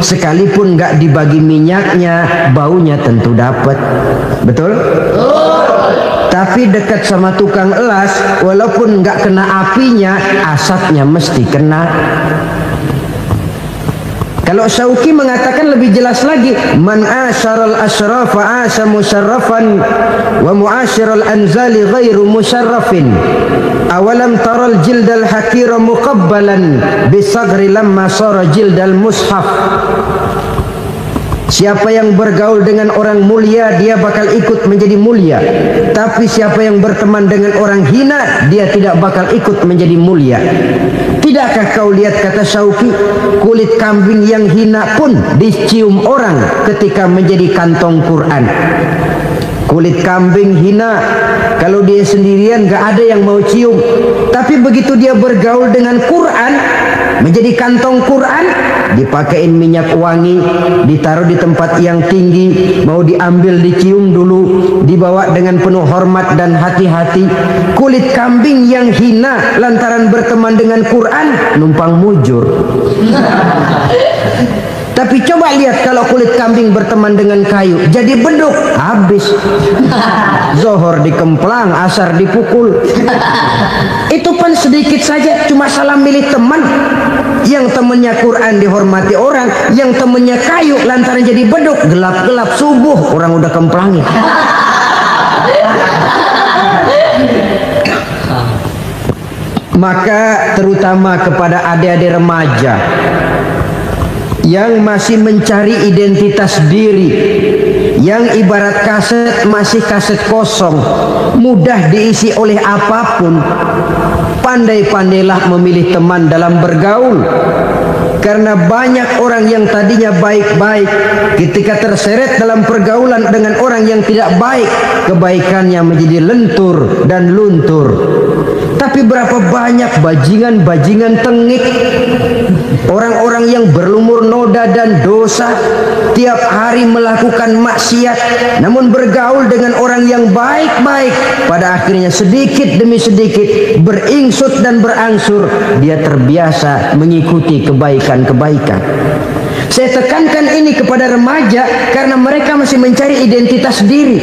D: sekalipun nggak dibagi minyaknya, baunya tentu dapat. Betul? Tapi dekat sama tukang elas, walaupun nggak kena apinya, asapnya mesti kena. Kalau Syauqi mengatakan lebih jelas lagi, man asyaral asrafa asa musyarrafan wa muasyiral anzali ghairu musyarrafin. Awalam taral jildal hakira muqabbalan bisagri lamma sara jildal mushaf. Siapa yang bergaul dengan orang mulia, dia bakal ikut menjadi mulia. Tapi siapa yang berteman dengan orang hina, dia tidak bakal ikut menjadi mulia. Tidakkah kau lihat, kata Syauqi, kulit kambing yang hina pun dicium orang ketika menjadi kantong Quran. Kulit kambing hina, kalau dia sendirian gak ada yang mau cium. Tapi begitu dia bergaul dengan Quran, menjadi kantong Quran, dipakein minyak wangi, ditaruh di tempat yang tinggi, mau diambil dicium dulu, dibawa dengan penuh hormat dan hati-hati. Kulit kambing yang hina lantaran berteman dengan Quran, numpang mujur. Tapi coba lihat kalau kulit kambing berteman dengan kayu, jadi beduk, habis. Zohor dikemplang, asar dipukul. Itu pun sedikit saja, cuma salah milih teman. Yang teman temennya Quran dihormati orang, yang temennya kayu lantaran jadi beduk, gelap-gelap subuh orang udah kemplangin. Maka terutama kepada adik-adik remaja yang masih mencari identitas diri, yang ibarat kaset masih kaset kosong, mudah diisi oleh apapun, pandai-pandailah memilih teman dalam bergaul. Karena banyak orang yang tadinya baik-baik, ketika terseret dalam pergaulan dengan orang yang tidak baik, kebaikannya menjadi lentur dan luntur. Tapi berapa banyak bajingan-bajingan tengik, orang-orang yang berlumur noda dan dosa, tiap hari melakukan maksiat, namun bergaul dengan orang yang baik-baik, pada akhirnya sedikit demi sedikit beringsut dan berangsur dia terbiasa mengikuti kebaikan-kebaikan. Saya tekankan ini kepada remaja karena mereka masih mencari identitas diri.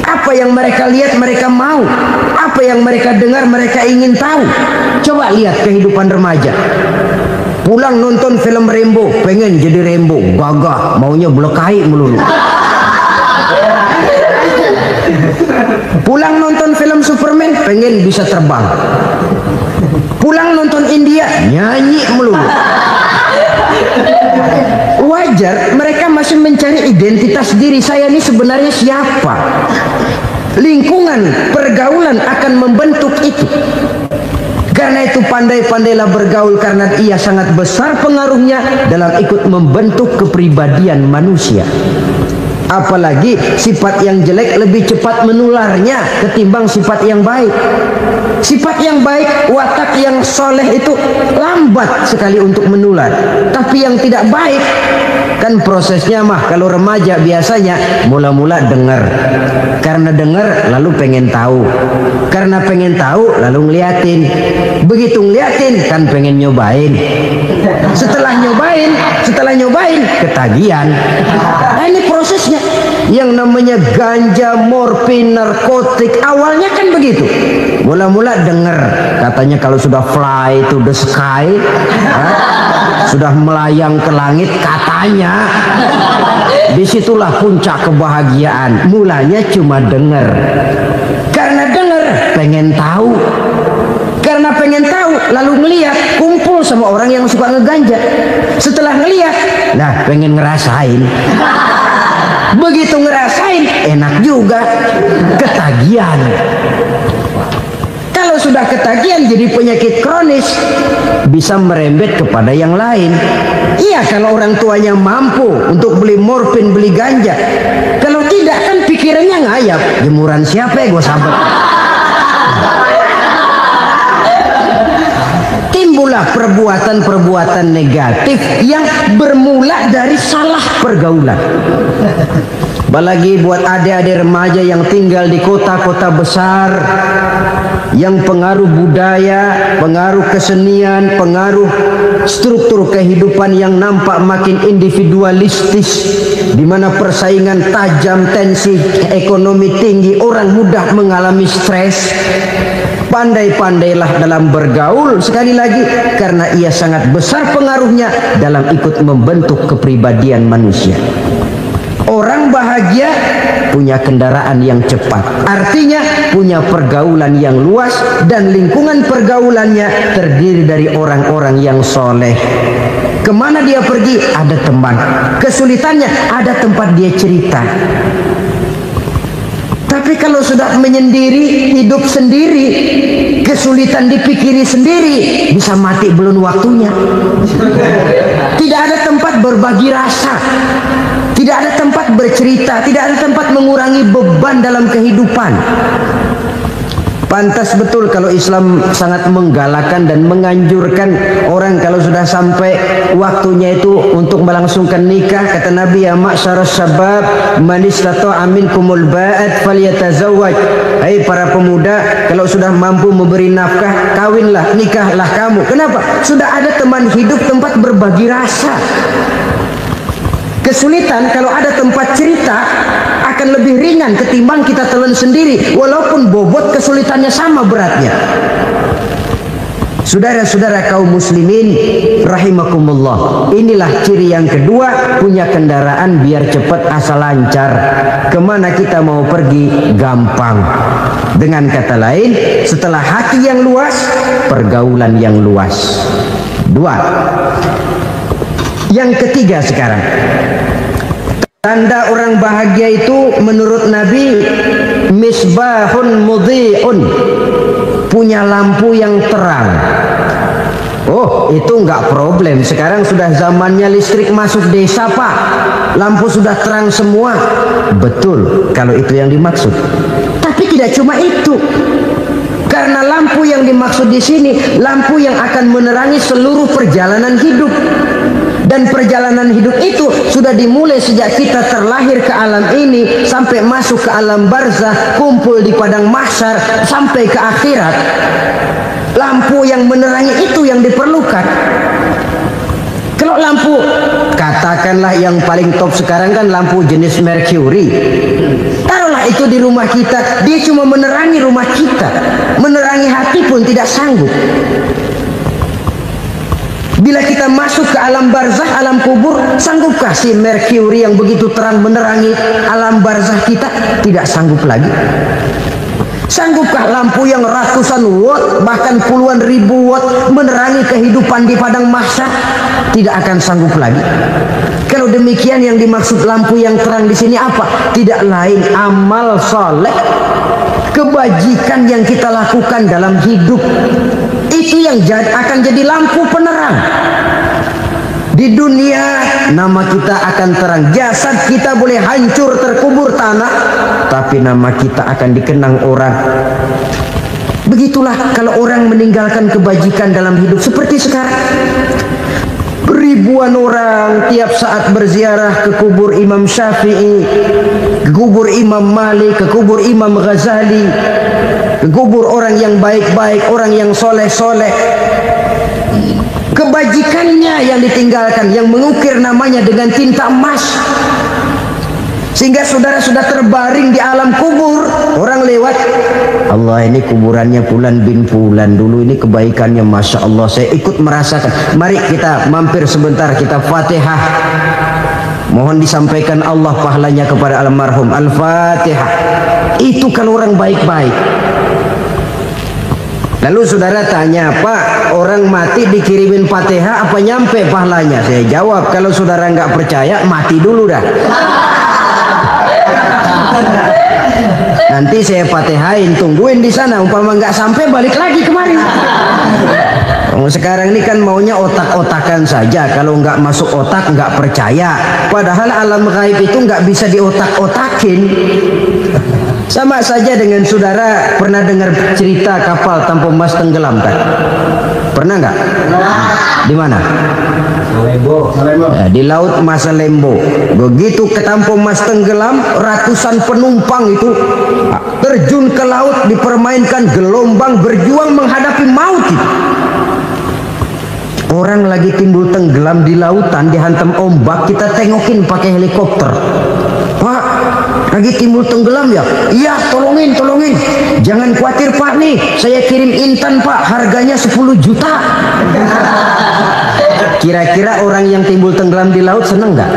D: Apa yang mereka lihat mereka mau, apa yang mereka dengar mereka ingin tahu. Coba lihat kehidupan remaja. Pulang nonton film Rambo, pengen jadi Rambo, gagah, maunya belekai melulu. Pulang nonton film Superman, pengen bisa terbang. Pulang nonton India, nyanyi melulu. Wajar, mereka masih mencari identitas diri. Saya ini sebenarnya siapa? Lingkungan, pergaulan akan membentuk itu. Karena itu pandai-pandailah bergaul, karena ia sangat besar pengaruhnya dalam ikut membentuk kepribadian manusia. Apalagi sifat yang jelek lebih cepat menularnya ketimbang sifat yang baik. Sifat yang baik, watak yang soleh itu lambat sekali untuk menular. Tapi yang tidak baik, kan prosesnya mah kalau remaja biasanya mula-mula dengar. Karena dengar lalu pengen tahu. Karena pengen tahu lalu ngeliatin. Begitu ngeliatin kan pengen nyobain. Setelah nyobain ketagihan. Nah, ini prosesnya. Yang namanya ganja, morfin, narkotik awalnya kan begitu. Mula-mula dengar katanya kalau sudah fly to the sky, sudah melayang ke langit katanya, disitulah puncak kebahagiaan. Mulanya cuma dengar. Karena dengar pengen tahu. Karena pengen tahu lalu ngeliat, kumpul sama orang yang suka ngeganja. Setelah ngeliat, nah pengen ngerasain. Begitu ngerasain enak juga, ketagihan. Kalau sudah ketagihan jadi penyakit kronis, bisa merembet kepada yang lain. Iya, kalau orang tuanya mampu untuk beli morfin, beli ganja. Kalau tidak kan pikirannya ngayap, jemuran siapa ya gue sahabat. Timbullah perbuatan-perbuatan negatif yang bermula dari salah pergaulan. Apalagi buat adik-adik remaja yang tinggal di kota-kota besar, yang pengaruh budaya, pengaruh kesenian, pengaruh struktur kehidupan yang nampak makin individualistis, di mana persaingan tajam, tensi ekonomi tinggi, orang mudah mengalami stres. Pandai-pandailah dalam bergaul, sekali lagi, karena ia sangat besar pengaruhnya dalam ikut membentuk kepribadian manusia. Orang bahagia punya kendaraan yang cepat, artinya punya pergaulan yang luas, dan lingkungan pergaulannya terdiri dari orang-orang yang soleh. Kemana dia pergi ada teman, kesulitannya ada tempat dia cerita. Tapi kalau sudah menyendiri, hidup sendiri, kesulitan dipikiri sendiri, bisa mati belum waktunya. Tidak ada tempat berbagi rasa, tidak ada tempat bercerita, tidak ada tempat mengurangi beban dalam kehidupan. Pantas betul kalau Islam sangat menggalakkan dan menganjurkan orang kalau sudah sampai waktunya itu untuk melangsungkan nikah. Kata Nabi, ya ma'syaras syabab man istata'a minkumul ba'at falyatazawwaj. Hai para pemuda, kalau sudah mampu memberi nafkah, kawinlah, nikahlah kamu. Kenapa? Sudah ada teman hidup, tempat berbagi rasa. Kesulitan kalau ada tempat cerita akan lebih ringan ketimbang kita telan sendiri, walaupun bobot kesulitannya sama beratnya. Saudara-saudara kaum muslimin rahimakumullah, inilah ciri yang kedua, punya kendaraan biar cepat asal lancar. Kemana kita mau pergi gampang. Dengan kata lain, setelah hati yang luas, pergaulan yang luas. Dua. Yang ketiga sekarang, tanda orang bahagia itu menurut Nabi, misbahun mudhi'un, punya lampu yang terang. Oh, itu enggak problem. Sekarang sudah zamannya listrik masuk desa, Pak. Lampu sudah terang semua. Betul, kalau itu yang dimaksud. Tapi tidak cuma itu. Karena lampu yang dimaksud di sini, lampu yang akan menerangi seluruh perjalanan hidup. Dan perjalanan hidup itu sudah dimulai sejak kita terlahir ke alam ini sampai masuk ke alam barzah, kumpul di padang mahsyar sampai ke akhirat. Lampu yang menerangi itu yang diperlukan. Kalau lampu, katakanlah yang paling top sekarang kan lampu jenis Mercury. Taruhlah itu di rumah kita, dia cuma menerangi rumah kita, menerangi hati pun tidak sanggup. Bila kita masuk ke alam barzah, alam kubur, sanggupkah si Mercury yang begitu terang menerangi alam barzah kita? Tidak sanggup lagi. Sanggupkah lampu yang ratusan watt, bahkan puluhan ribu watt menerangi kehidupan di padang mahsyar? Tidak akan sanggup lagi. Kalau demikian, yang dimaksud lampu yang terang di sini apa? Tidak lain amal soleh, kebajikan yang kita lakukan dalam hidup. Itu yang akan jadi lampu penerang. Di dunia nama kita akan terang. Jasad kita boleh hancur terkubur tanah, tapi nama kita akan dikenang orang. Begitulah kalau orang meninggalkan kebajikan dalam hidup seperti sekarang. Ribuan orang tiap saat berziarah ke kubur Imam Syafi'i, ke kubur Imam Malik, ke kubur Imam Ghazali, ke kubur orang yang baik-baik, orang yang soleh-soleh. Kebajikannya yang ditinggalkan, yang mengukir namanya dengan tinta emas. Sehingga saudara sudah terbaring di alam kubur, orang lewat, Allah ini kuburannya Fulan bin Fulan, dulu ini kebaikannya Masya Allah, saya ikut merasakan. Mari kita mampir sebentar, kita Fatihah. Mohon disampaikan Allah pahalanya kepada almarhum. Al-Fatihah. Itu kalau orang baik-baik. Lalu saudara tanya, Pak, orang mati dikirimin Fatihah apa nyampe pahalanya? Saya jawab, kalau saudara nggak percaya, mati dulu dah. Nanti saya Fatihain, tungguin di sana. Umpama nggak sampai, balik lagi kemari. Sekarang ini kan maunya otak-otakan saja. Kalau nggak masuk otak, nggak percaya. Padahal alam gaib itu nggak bisa diotak-otakin. Sama saja dengan saudara pernah dengar cerita kapal tanpa emas tenggelam kan? Pernah nggak? Di mana? Ya, di laut Masalembo. Begitu ke Tampo Mas tenggelam, ratusan penumpang itu terjun ke laut, dipermainkan gelombang, berjuang menghadapi maut itu. Orang lagi timbul tenggelam di lautan, dihantam ombak, kita tengokin pakai helikopter. Pak, lagi timbul tenggelam ya? Iya, tolongin. Jangan khawatir Pak, nih saya kirim intan Pak, harganya 10 juta. Kira-kira orang yang timbul tenggelam di laut seneng nggak?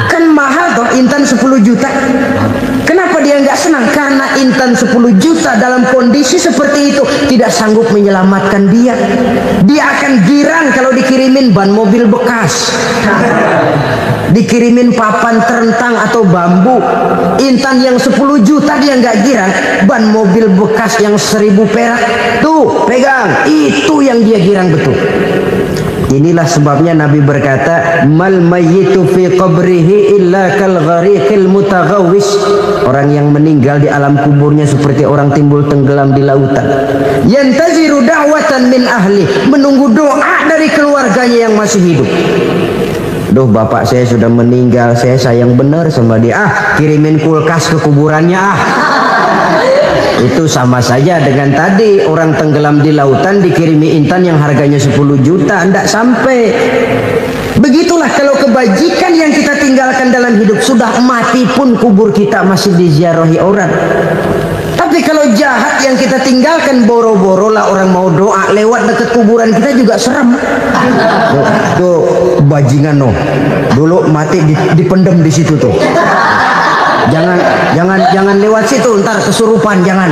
D: Kan mahal toh intan 10 juta. Kenapa dia nggak senang? Karena intan 10 juta dalam kondisi seperti itu tidak sanggup menyelamatkan dia. Dia akan girang kalau dikirimin ban mobil bekas, dikirimin papan terentang atau bambu. Intan yang 10 juta dia nggak girang. Ban mobil bekas yang 1000 perak, tuh pegang, itu yang dia girang betul. Inilah sebabnya Nabi berkata, mal mayyitu fi qabrihi illa kal ghariqil mutaghawwis. Orang yang meninggal di alam kuburnya seperti orang timbul tenggelam di lautan. Yantaziru da'watan min ahli, menunggu doa dari keluarganya yang masih hidup. Duh, bapak saya sudah meninggal, saya sayang benar sama dia. Kirimin kulkas ke kuburannya Itu sama saja dengan tadi orang tenggelam di lautan dikirimi intan yang harganya 10 juta, tidak sampai. Begitulah kalau kebajikan yang kita tinggalkan dalam hidup, sudah mati pun kubur kita masih diziarahi orang. Tapi Tapi kalau jahat yang kita tinggalkan, boro-boro lah orang mau doa lewat dekat kuburan kita juga serem. Tuh bajingan no, dulu mati dipendem di situ tuh. Jangan lewat situ, ntar kesurupan, jangan.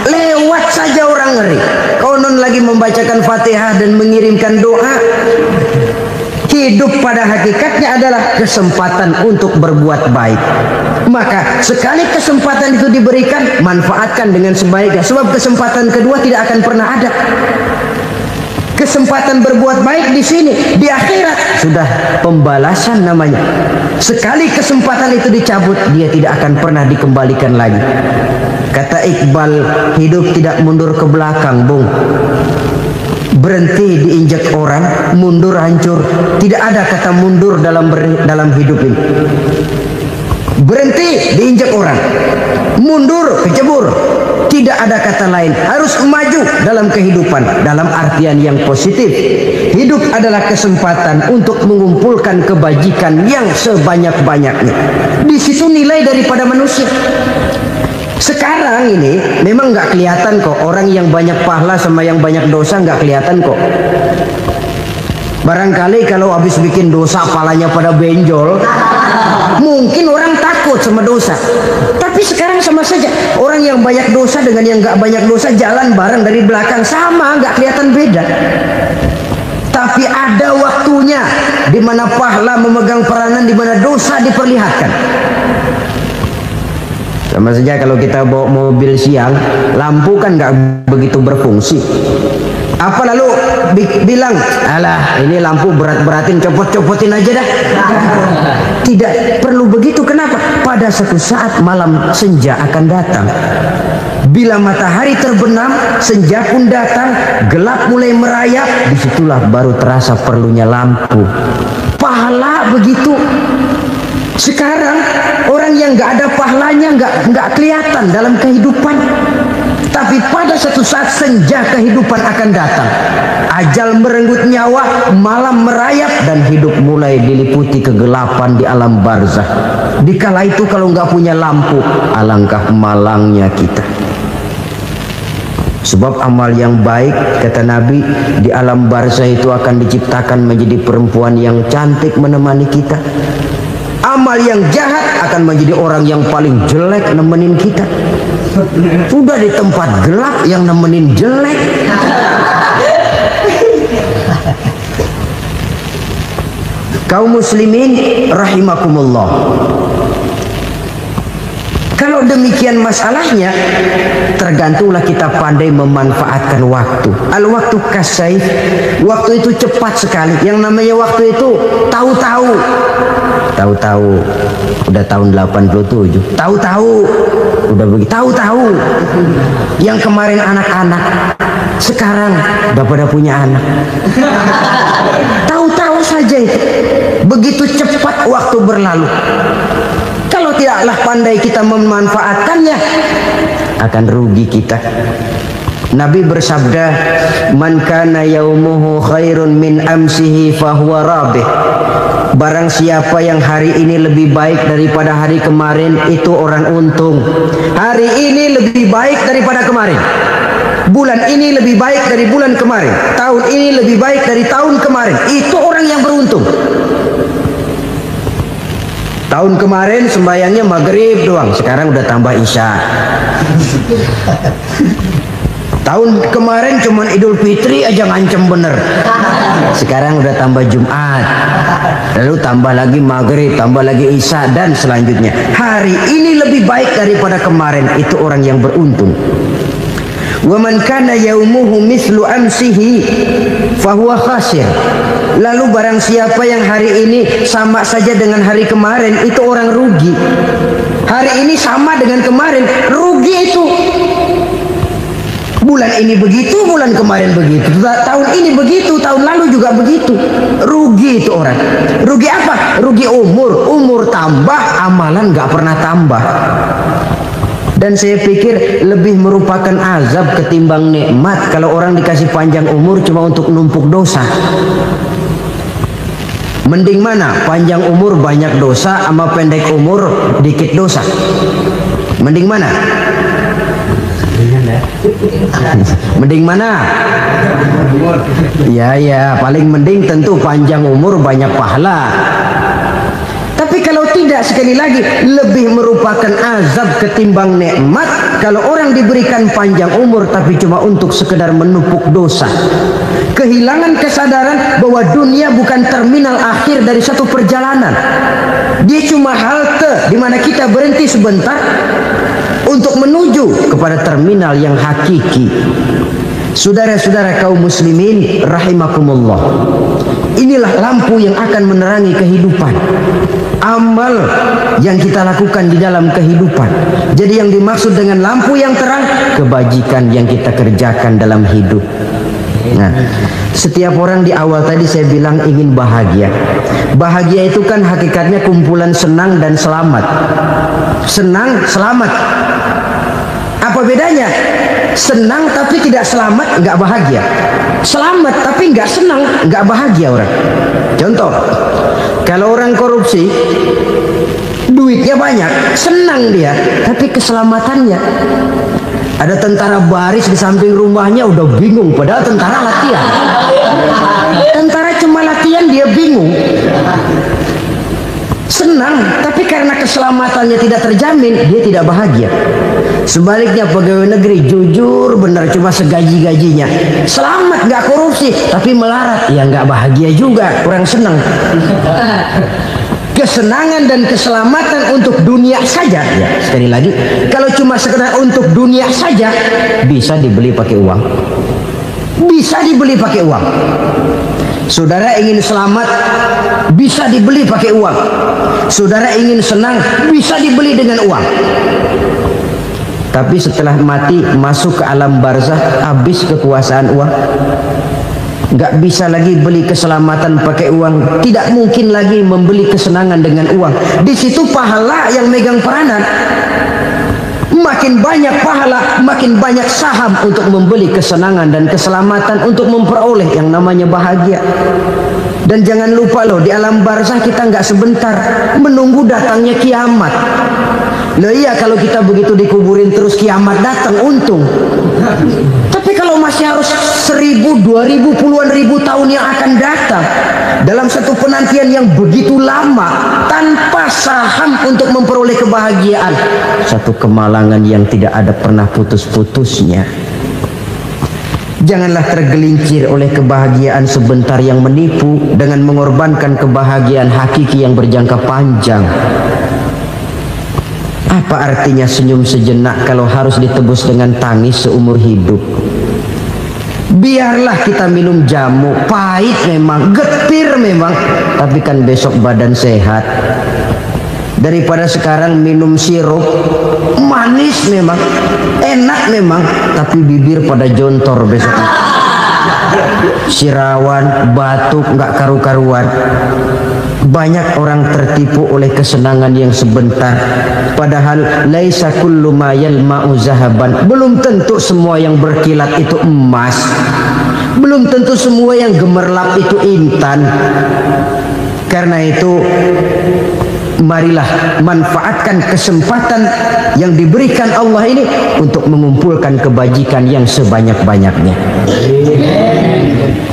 D: Lewat saja orang ngeri. Konon lagi membacakan Fatihah dan mengirimkan doa. Hidup pada hakikatnya adalah kesempatan untuk berbuat baik. Maka sekali kesempatan itu diberikan, manfaatkan dengan sebaiknya. Sebab kesempatan kedua tidak akan pernah ada. Kesempatan berbuat baik di sini, di akhirat sudah pembalasan namanya. Sekali kesempatan itu dicabut, dia tidak akan pernah dikembalikan lagi. Kata Iqbal, hidup tidak mundur ke belakang, Bung. Berhenti diinjak orang, mundur hancur. Tidak ada kata mundur dalam hidup ini. Berhenti diinjak orang, mundur kecebur. Tidak ada kata lain. Harus maju dalam kehidupan dalam artian yang positif. Hidup adalah kesempatan untuk mengumpulkan kebajikan yang sebanyak-banyaknya. Di situ nilai daripada manusia. Sekarang ini memang nggak kelihatan kok, orang yang banyak pahala sama yang banyak dosa nggak kelihatan kok. Barangkali kalau habis bikin dosa palanya pada benjol, mungkin orang takut sama dosa. Tapi sekarang sama saja, orang yang banyak dosa dengan yang nggak banyak dosa jalan bareng dari belakang, sama, nggak kelihatan beda. Tapi ada waktunya di mana pahala memegang peranan, di mana dosa diperlihatkan. Sama saja kalau kita bawa mobil siang, lampu kan nggak begitu berfungsi. Apa lalu bilang, alah ini lampu berat-beratin, copot-copotin aja dah. Tidak perlu begitu. Kenapa? Pada satu saat malam senja akan datang. Bila matahari terbenam, senja pun datang, gelap mulai merayap. Disitulah baru terasa perlunya lampu. Pahala begitu. Sekarang orang yang nggak ada pahalanya nggak kelihatan dalam kehidupan. Tapi pada satu saat senja kehidupan akan datang. Ajal merenggut nyawa, malam merayap, dan hidup mulai diliputi kegelapan di alam barzah. Dikala itu kalau nggak punya lampu, alangkah malangnya kita. Sebab amal yang baik, kata Nabi, di alam barzah itu akan diciptakan menjadi perempuan yang cantik menemani kita. Amal yang jahat akan menjadi orang yang paling jelek nemenin kita. Udah di tempat gelap yang nemenin jelek. Kaum muslimin rahimakumullah. Kalau demikian masalahnya, tergantunglah kita pandai memanfaatkan waktu. Al-waktu kasayf, waktu itu cepat sekali. Yang namanya waktu itu tahu-tahu. Tahu-tahu udah tahun 87. Tahu-tahu udah begitu. Tahu-tahu yang kemarin anak-anak, sekarang udah pada punya anak. Tahu-tahu saja itu. Begitu cepat waktu berlalu. Kalau tidaklah pandai kita memanfaatkannya, akan rugi kita. Nabi bersabda, "Man kana yaumuhu khairun min amsihi fahuwa rabih." Barang siapa yang hari ini lebih baik daripada hari kemarin, itu orang untung. Hari ini lebih baik daripada kemarin. Bulan ini lebih baik dari bulan kemarin. Tahun ini lebih baik dari tahun kemarin. Itu orang yang beruntung. Tahun kemarin sembahyangnya maghrib doang, sekarang udah tambah isya. Tahun kemarin cuman Idul Fitri aja ngancem bener, sekarang udah tambah Jumat, lalu tambah lagi maghrib, tambah lagi isya, dan selanjutnya. Hari ini lebih baik daripada kemarin, itu orang yang beruntung. Wa man kana yaumuhu mislu amsihi fahuwa khasir. Lalu barang siapa yang hari ini sama saja dengan hari kemarin, itu orang rugi. Hari ini sama dengan kemarin, rugi itu. Bulan ini begitu, bulan kemarin begitu, tahun ini begitu, tahun lalu juga begitu. Rugi itu orang. Rugi apa? Rugi umur. Umur tambah, amalan nggak pernah tambah. Dan saya pikir lebih merupakan azab ketimbang nikmat kalau orang dikasih panjang umur cuma untuk numpuk dosa. Mending mana? Panjang umur banyak dosa sama pendek umur dikit dosa? Mending mana? Mending mana? Ya, paling mending tentu panjang umur banyak pahala. Tapi kalau tidak, sekali lagi, lebih merupakan azab ketimbang nikmat kalau orang diberikan panjang umur tapi cuma untuk sekedar menumpuk dosa. Kehilangan kesadaran bahwa dunia bukan terminal akhir dari satu perjalanan. Dia cuma halte di mana kita berhenti sebentar untuk menuju kepada terminal yang hakiki. Saudara-saudara kaum muslimin rahimakumullah, inilah lampu yang akan menerangi kehidupan. Amal yang kita lakukan di dalam kehidupan. Jadi yang dimaksud dengan lampu yang terang, kebajikan yang kita kerjakan dalam hidup. Nah, setiap orang di awal tadi saya bilang ingin bahagia. Bahagia itu kan hakikatnya kumpulan senang dan selamat. Senang, selamat. Apa bedanya? Senang tapi tidak selamat, nggak bahagia. Selamat tapi nggak senang, nggak bahagia orang. Contoh, kalau orang korupsi, duitnya banyak, senang dia, tapi keselamatannya. Ada tentara baris di samping rumahnya udah bingung, padahal tentara latihan. Tentara cuma latihan dia bingung. Senang, tapi karena keselamatannya tidak terjamin, dia tidak bahagia. Sebaliknya pegawai negeri jujur benar cuma segaji-gajinya, selamat nggak korupsi, tapi melarat, ya nggak bahagia juga, kurang senang. Kesenangan dan keselamatan untuk dunia saja, ya sekali lagi, kalau cuma sekedar untuk dunia saja, bisa dibeli pakai uang, bisa dibeli pakai uang. Saudara ingin selamat, bisa dibeli pakai uang. Saudara ingin senang, bisa dibeli dengan uang. Tapi setelah mati, masuk ke alam barzah, habis kekuasaan uang. Nggak bisa lagi beli keselamatan pakai uang. Tidak mungkin lagi membeli kesenangan dengan uang. Di situ pahala yang megang peranan. Makin banyak pahala, makin banyak saham untuk membeli kesenangan dan keselamatan, untuk memperoleh yang namanya bahagia. Dan jangan lupa loh, di alam barzah kita nggak sebentar, menunggu datangnya kiamat. Loh iya, kalau kita begitu dikuburin terus kiamat datang, untung. Tapi kalau masih harus 1000, 2000, puluhan ribu tahun yang akan datang, dalam satu penantian yang begitu lama, tanpa saham untuk memperoleh kebahagiaan, satu kemalangan yang tidak ada pernah putus-putusnya. Janganlah tergelincir oleh kebahagiaan sebentar yang menipu dengan mengorbankan kebahagiaan hakiki yang berjangka panjang. Apa artinya senyum sejenak kalau harus ditebus dengan tangis seumur hidup? Biarlah kita minum jamu, pahit memang, getir memang, tapi kan besok badan sehat. Daripada sekarang minum sirup, manis memang, enak memang, tapi bibir pada jontor besok. Sirawan, batuk, nggak karu-karuan. Banyak orang tertipu oleh kesenangan yang sebentar. Padahal laisa kullu ma yalma'u zahaban. Belum tentu semua yang berkilat itu emas. Belum tentu semua yang gemerlap itu intan. Karena itu, marilah manfaatkan kesempatan yang diberikan Allah ini untuk mengumpulkan kebajikan yang sebanyak-banyaknya.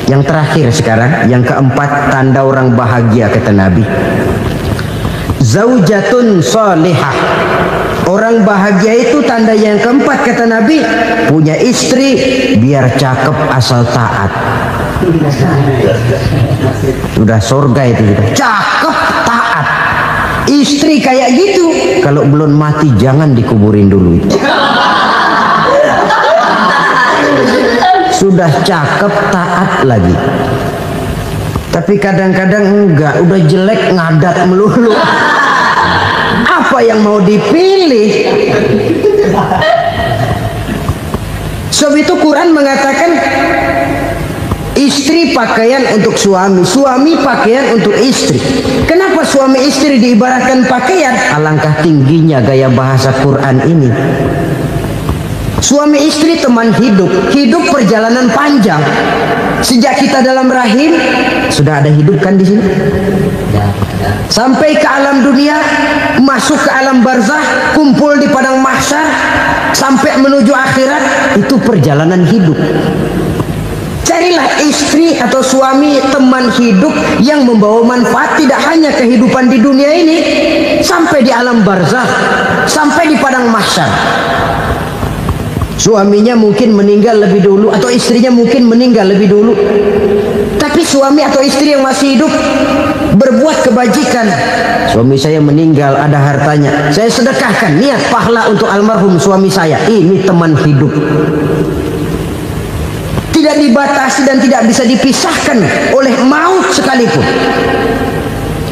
D: Yang terakhir sekarang, yang keempat, tanda orang bahagia kata Nabi. Zaujatun salihah. Orang bahagia itu tanda yang keempat kata Nabi, punya istri biar cakep asal taat. Udah surga itu kita. Cakep taat. Istri kayak gitu, kalau belum mati jangan dikuburin dulu itu. Sudah cakep taat lagi. Tapi kadang-kadang enggak, udah jelek ngadat melulu. Apa yang mau dipilih? Sebab itu Quran mengatakan istri pakaian untuk suami, suami pakaian untuk istri. Kenapa suami istri diibaratkan pakaian? Alangkah tingginya gaya bahasa Quran ini. Suami istri teman hidup, hidup perjalanan panjang. Sejak kita dalam rahim sudah ada hidup kan di sini. Sampai ke alam dunia, masuk ke alam barzah, kumpul di padang mahsyar, sampai menuju akhirat, itu perjalanan hidup. Carilah istri atau suami, teman hidup yang membawa manfaat tidak hanya kehidupan di dunia ini, sampai di alam barzah, sampai di padang mahsyar. Suaminya mungkin meninggal lebih dulu, atau istrinya mungkin meninggal lebih dulu, tapi suami atau istri yang masih hidup berbuat kebajikan. Suami saya meninggal, ada hartanya, saya sedekahkan, niat pahala untuk almarhum suami saya. Ini teman hidup, tidak dibatasi dan tidak bisa dipisahkan oleh maut sekalipun.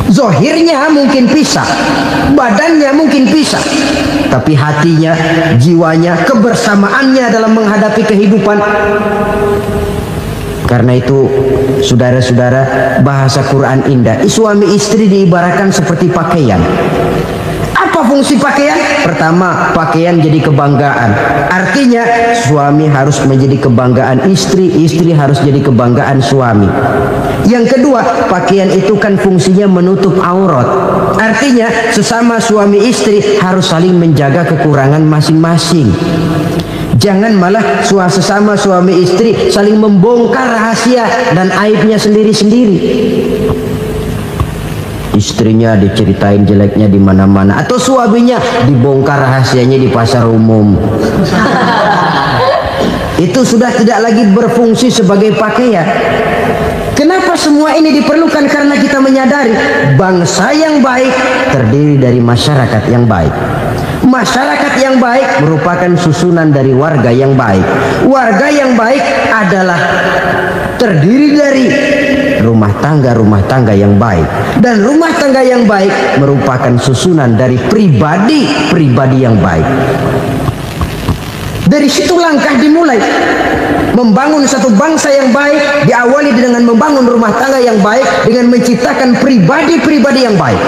D: Zohirnya mungkin pisah, badannya mungkin pisah, tapi hatinya, jiwanya, kebersamaannya dalam menghadapi kehidupan. Karena itu, saudara-saudara, bahasa Quran indah. Suami istri diibaratkan seperti pakaian. Apa fungsi pakaian? Pertama, pakaian jadi kebanggaan. Artinya suami harus menjadi kebanggaan istri, istri harus jadi kebanggaan suami. Yang kedua, pakaian itu kan fungsinya menutup aurat. Artinya sesama suami istri harus saling menjaga kekurangan masing-masing. Jangan malah sesama suami istri saling membongkar rahasia dan aibnya sendiri-sendiri. Istrinya diceritain jeleknya di mana-mana, atau suaminya dibongkar rahasianya di pasar umum. Itu sudah tidak lagi berfungsi sebagai pakaian. Kenapa semua ini diperlukan? Karena kita menyadari bangsa yang baik terdiri dari masyarakat yang baik. Masyarakat yang baik merupakan susunan dari warga yang baik. Warga yang baik adalah terdiri dari rumah tangga yang baik, dan rumah tangga yang baik merupakan susunan dari pribadi yang baik. Dari situ langkah dimulai. Membangun satu bangsa yang baik diawali dengan membangun rumah tangga yang baik, dengan menciptakan pribadi-pribadi yang baik.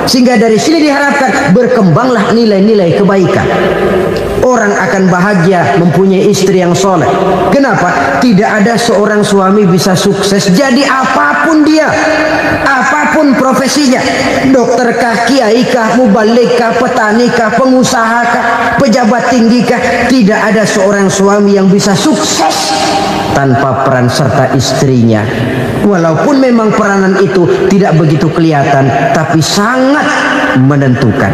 D: Sehingga dari sini diharapkan berkembanglah nilai-nilai kebaikan. Orang akan bahagia mempunyai istri yang soleh. Kenapa? Tidak ada seorang suami bisa sukses jadi apapun dia, apapun profesinya, dokterkah, kiaikah, mubalikah, petanikah, pengusahakah, pejabat tinggikah. Tidak ada seorang suami yang bisa sukses tanpa peran serta istrinya. Walaupun memang peranan itu tidak begitu kelihatan, tapi sangat menentukan.